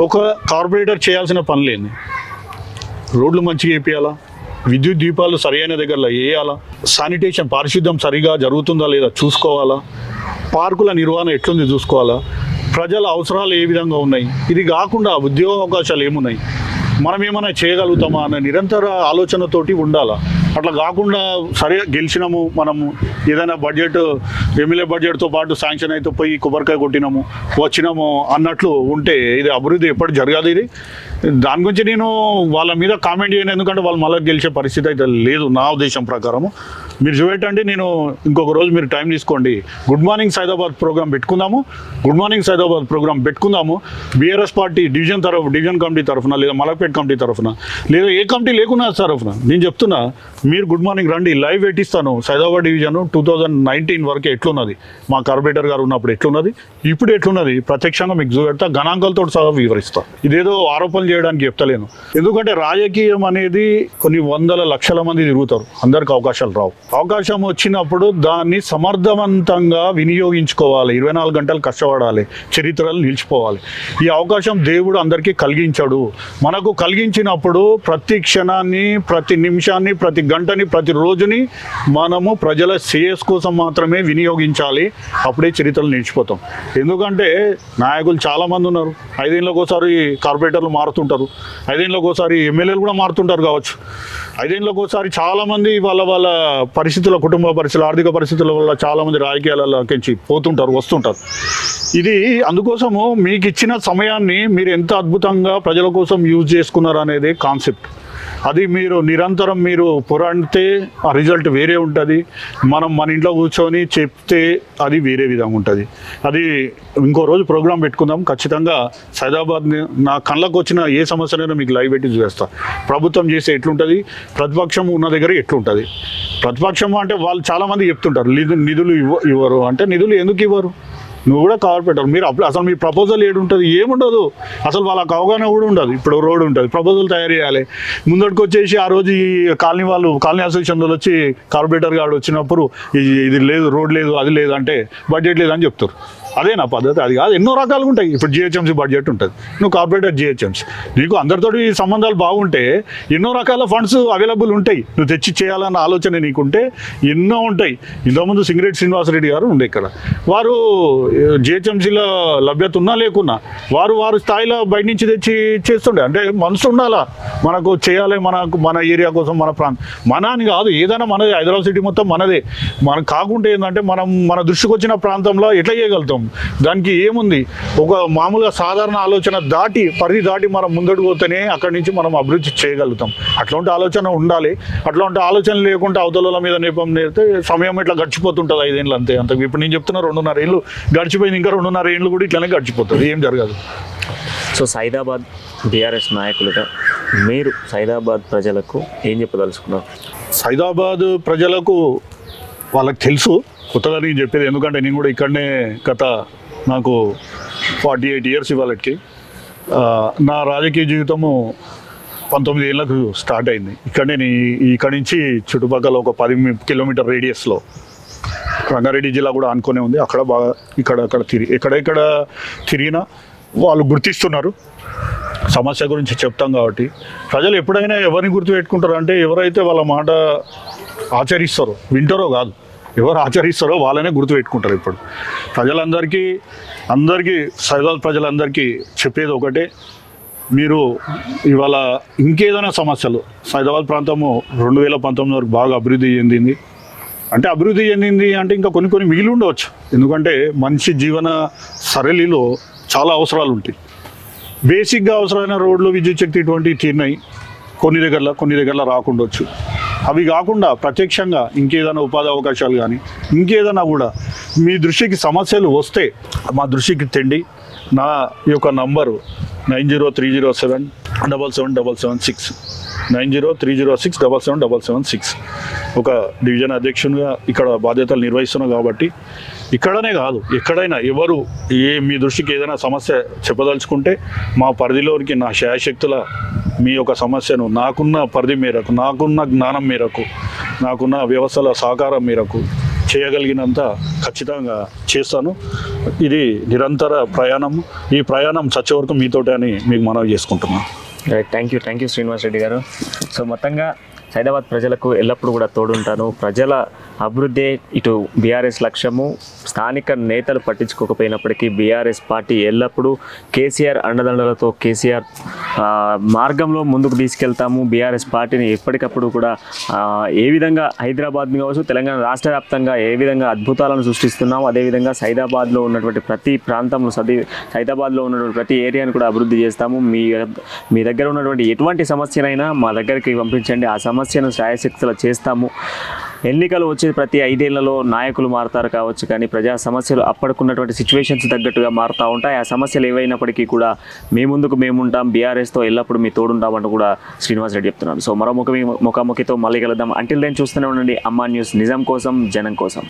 ఒక కార్పొరేటర్ చేయాల్సిన పనులేంది? రోడ్లు మంచిగా వేపియాలా, విద్యుత్ దీపాలు సరైన దగ్గరలో వేయాలా, శానిటేషన్ పారిశుద్ధ్యం సరిగా జరుగుతుందా లేదా చూసుకోవాలా, పార్కుల నిర్వహణ ఎట్లుంది చూసుకోవాలా, ప్రజల అవసరాలు ఏ విధంగా ఉన్నాయి, ఇది కాకుండా ఉద్యోగ అవకాశాలు ఏమున్నాయి, మనం ఏమైనా చేయగలుగుతామా అనే నిరంతర ఆలోచనతోటి ఉండాలా. అట్లా కాకుండా సరే గెలిచినాము, మనము ఏదైనా బడ్జెట్ ఎమ్మెల్యే బడ్జెట్తో పాటు శాంక్షన్ అయితే పోయి కొబ్బరికాయ కొట్టినాము వచ్చినాము అన్నట్లు ఉంటే ఇది అభివృద్ధి ఎప్పటి జరగదు. ఇది దాని గురించి నేను వాళ్ళ మీద కామెంట్ చేయను, ఎందుకంటే వాళ్ళు మళ్ళీ గెలిచే పరిస్థితి అయితే లేదు నా ఉద్దేశం ప్రకారము. మీరు చూపెట్టండి, నేను ఇంకొక రోజు మీరు టైం తీసుకోండి. గుడ్ మార్నింగ్ సైదాబాద్ ప్రోగ్రామ్ పెట్టుకుందాము. గుడ్ మార్నింగ్ సైదాబాద్ ప్రోగ్రామ్ పెట్టుకుందాము. బీఆర్ఎస్ పార్టీ డివిజన్ కమిటీ తరఫున లేదా మలక్పేట్ కమిటీ తరఫున లేదా ఏ కమిటీ లేకున్నా తరఫున నేను చెప్తున్నా, మీరు గుడ్ మార్నింగ్ రండి, లైవ్ పెట్టిస్తాను. సైదాబాద్ డివిజన్ 2019 వరకు ఎట్లున్నది, మా కార్పొరేటర్ గారు ఉన్నప్పుడు ఎట్లున్నది, ఇప్పుడు ఎట్లున్నది ప్రత్యక్షంగా మీకు చూపెడతా, గణాంకాలతో సహా వివరిస్తా. ఇదేదో ఆరోపణలు చేయడానికి చెప్తలేను. ఎందుకంటే రాజకీయం అనేది కొన్ని వందల లక్షల మంది తిరుగుతారు, అందరికి అవకాశాలు రావు. అవకాశం వచ్చినప్పుడు దాన్ని సమర్థవంతంగా వినియోగించుకోవాలి. 24 గంటలు కష్టపడాలి, చరిత్రలు నిలిచిపోవాలి. ఈ అవకాశం దేవుడు అందరికీ కలిగించాడు. మనకు కలిగించినప్పుడు ప్రతి క్షణాన్ని, ప్రతి నిమిషాన్ని, ప్రతి గంటని, ప్రతి రోజుని మనము ప్రజల శ్రేయస్ కోసం మాత్రమే వినియోగించాలి. అప్పుడే చరిత్రలు నిలిచిపోతాం. ఎందుకంటే నాయకులు చాలామంది ఉన్నారు. 5 ఏళ్ళకి ఒకసారి కార్పొరేటర్లు మారుతుంటారు, 5 ఏళ్ళకి ఒకసారి ఎమ్మెల్యేలు కూడా మారుతుంటారు కావచ్చు. 5 ఏళ్ళకి ఒకసారి చాలామంది వాళ్ళ పరిస్థితుల, కుటుంబ పరిస్థితులు, ఆర్థిక పరిస్థితుల వల్ల చాలామంది రాజకీయాలలోకి పోతుంటారు, వస్తుంటారు. ఇది అందుకోసము మీకు ఇచ్చిన సమయాన్ని మీరు ఎంత అద్భుతంగా ప్రజల కోసం యూజ్ చేసుకున్నారు అనేది కాన్సెప్ట్. అది మీరు నిరంతరం మీరు పోరాడితే ఆ రిజల్ట్ వేరే ఉంటుంది. మన ఇంట్లో కూర్చొని చెప్తే అది వేరే విధంగా ఉంటుంది. అది ఇంకో రోజు ప్రోగ్రాం పెట్టుకుందాం. ఖచ్చితంగా సైదాబాద్ నా కళ్ళకు వచ్చిన ఏ సమస్యనైనా మీకు లైవ్ పెట్టి చూపిస్తా. ప్రభుత్వం చేస్తే ఎట్లుంటుంది, ప్రతిపక్షం ఉన్న దగ్గర ఎట్లుంటుంది. ప్రతిపక్షం అంటే వాళ్ళు చాలామంది చెప్తుంటారు నిధులు ఇవ్వరు అంటే, నిధులు ఎందుకు ఇవ్వరు? నువ్వు కూడా కార్పొరేటర్, మీరు అసలు మీ ప్రపోజల్ ఏడుంటుంది? ఏముండదు అసలు. వాళ్ళకి అవగాహన కూడా ఉండదు. ఇప్పుడు రోడ్ ఉంటుంది, ప్రపోజల్ తయారు చేయాలి. ముందటికి వచ్చేసి ఆ రోజు ఈ కాలనీ అసోసియేషన్లో వచ్చి కార్పొరేటర్ గారు వచ్చినప్పుడు ఇది లేదు, రోడ్ లేదు, అది లేదు అంటే బడ్జెట్ లేదని చెప్తారు. అదే నా పద్ధతి. అది కాదు, ఎన్నో రకాలుగా ఉంటాయి. ఇప్పుడు జిహెచ్ఎంసీ బడ్జెట్ ఉంటుంది, నువ్వు కార్పొరేటర్ జిహెచ్ఎంసీ, నీకు అందరితోటి సంబంధాలు బాగుంటే ఎన్నో రకాల ఫండ్స్ అవైలబుల్ ఉంటాయి. నువ్వు తెచ్చి చేయాలన్న ఆలోచన నీకుంటే ఎన్నో ఉంటాయి. ఇంతకుముందు సింగరెడ్డి శ్రీనివాసరెడ్డి గారు ఉండే ఇక్కడ, వారు జిహెచ్ఎంసీలో లభ్యత ఉన్నా లేకున్నా వారు స్థాయిలో బయట నుంచి తెచ్చి చేస్తుండే. అంటే మనసు ఉండాలా, మనకు చేయాలి, మన ఏరియా కోసం, మన మన అని కాదు, ఏదైనా మనదే. హైదరాబాద్ సిటీ మొత్తం మనదే. మనకు కాకుంటే ఏంటంటే మన దృష్టికి వచ్చిన ప్రాంతంలో ఎట్లా చేయగలుగుతాం? దానికి ఏముంది, ఒక మామూలుగా సాధారణ ఆలోచన పరిధి దాటి మనం ముందడుగు పోతేనే అక్కడి నుంచి మనం అభివృద్ధి చేయగలుగుతాం. అట్లాంటి ఆలోచన ఉండాలి. అట్లాంటి ఆలోచన లేకుండా అవతల మీద నేపం నేర్తే సమయం ఇట్లా గడిచిపోతుంటుంది. 5 ఏళ్ళు అంతే. ఇప్పుడు నేను చెప్తున్నా 2.5 ఏళ్ళు గడిచిపోయింది, ఇంకా 2.5 ఏళ్ళు కూడా ఇట్లానే గడిచిపోతుంది, ఏం జరగదు. సో సైదాబాద్ బీఆర్ఎస్ నాయకులుగా మీరు సైదాబాద్ ప్రజలకు ఏం చెప్పదలుచుకున్నారు? సైదాబాద్ ప్రజలకు వాళ్ళకి తెలుసు, కొత్తగా నేను చెప్పేది. ఎందుకంటే నేను కూడా ఇక్కడనే నాకు 48 ఇయర్స్ ఇవాళకి. నా రాజకీయ జీవితము 19 ఏళ్ళకు స్టార్ట్ అయింది. ఇక్కడి నుంచి చుట్టుపక్కల ఒక 10 కిలోమీటర్ రేడియస్లో రంగారెడ్డి జిల్లా కూడా ఆనుకునే ఉంది. అక్కడ బాగా ఎక్కడెక్కడ తిరిగినా వాళ్ళు గుర్తిస్తున్నారు. సమస్య గురించి చెప్తాం కాబట్టి ప్రజలు ఎప్పుడైనా ఎవరిని గుర్తుపెట్టుకుంటారు అంటే ఎవరైతే వాళ్ళ మాట ఆచరిస్తారో, వింటారో కాదు, ఎవరు ఆచరిస్తారో వాళ్ళనే గుర్తుపెట్టుకుంటారు. ఇప్పుడు ప్రజలందరికీ సైదాబాద్ ప్రజలందరికీ చెప్పేది ఒకటే, మీరు ఇవాళ ఇంకేదైనా సమస్యలు, సైదాబాద్ ప్రాంతము 2019 వరకు బాగా అభివృద్ధి చెందింది అంటే ఇంకా కొన్ని మిగిలి ఉండవచ్చు. ఎందుకంటే మనిషి జీవన సరళిలో చాలా అవసరాలు ఉంటాయి. బేసిక్గా అవసరమైన రోడ్లు, విద్యుత్ శక్తి ఇటువంటివి తీరినాయి. కొన్ని దగ్గర రాకుండొచ్చు. అవి కాకుండా ప్రత్యక్షంగా ఇంకేదైనా ఉపాధి అవకాశాలు కానీ ఇంకేదైనా కూడా మీ దృష్టికి సమస్యలు వస్తే మా దృష్టికి తెండి. నా యొక్క నంబరు 9030777776 9030677776. ఒక డివిజన్ అధ్యక్షునిగా ఇక్కడ బాధ్యతలు నిర్వహిస్తున్నాను కాబట్టి ఇక్కడనే కాదు ఎక్కడైనా ఎవరు మీ దృష్టికి ఏదైనా సమస్య చెప్పదలుచుకుంటే మా పరిధిలోనికి నా శాయశక్తుల మీ యొక్క సమస్యను నాకున్న పరిధి మేరకు, నాకున్న జ్ఞానం మేరకు, నాకున్న వ్యవస్థల సహకారం మేరకు చేయగలిగినంత ఖచ్చితంగా చేస్తాను. ఇది నిరంతర ప్రయాణం. ఈ ప్రయాణం చచ్చే వరకు మీతోటే అని మీకు మనవి చేసుకుంటున్నాను. Right, thank you Srinivas Reddy గారు. సో మొత్తంగా సైదాబాద్ ప్రజలకు ఎల్లప్పుడూ కూడా తోడుంటాను. ప్రజల అభివృద్ధి ఇటు బీఆర్ఎస్ లక్ష్యము. స్థానిక నేతలు పట్టించుకోకపోయినప్పటికీ బీఆర్ఎస్ పార్టీ ఎల్లప్పుడూ కేసీఆర్ అండదండలతో కేసీఆర్ మార్గంలో ముందుకు తీసుకెళ్తాము. బీఆర్ఎస్ పార్టీని ఎప్పటికప్పుడు కూడా ఏ విధంగా హైదరాబాద్ని కావచ్చు, తెలంగాణ రాష్ట్ర వ్యాప్తంగా ఏ విధంగా అద్భుతాలను సృష్టిస్తున్నాము, అదేవిధంగా సైదాబాద్లో ఉన్నటువంటి ప్రతి ప్రాంతంలో సైదాబాద్లో ఉన్నటువంటి ప్రతి ఏరియాని కూడా అభివృద్ధి చేస్తాము. మీ దగ్గర ఉన్నటువంటి ఎటువంటి సమస్యనైనా మా దగ్గరికి పంపించండి. ఆ సమస్యను శాయశక్తులు చేస్తాము. ఎన్నికలు వచ్చే ప్రతి 5 ఏళ్లలో నాయకులు మారుతారు కావచ్చు, కానీ ప్రజా సమస్యలు అప్పటికున్నటువంటి సిచ్యువేషన్స్ తగ్గట్టుగా మారుతూ ఉంటాయి. ఆ సమస్యలు ఏవైనప్పటికీ కూడా మీ ముందుకు మేముంటాం, బీఆర్ఎస్తో ఎల్లప్పుడూ మీ తోడుంటామంటూ కూడా శ్రీనివాస్ రెడ్డి చెప్తున్నారు. సో మరో ముఖాముఖితో మళ్ళీ కలుద్దాం. అంటిల్ దెన్ చూస్తూనే ఉండండి అమ్మా న్యూస్, నిజం కోసం, జనం కోసం.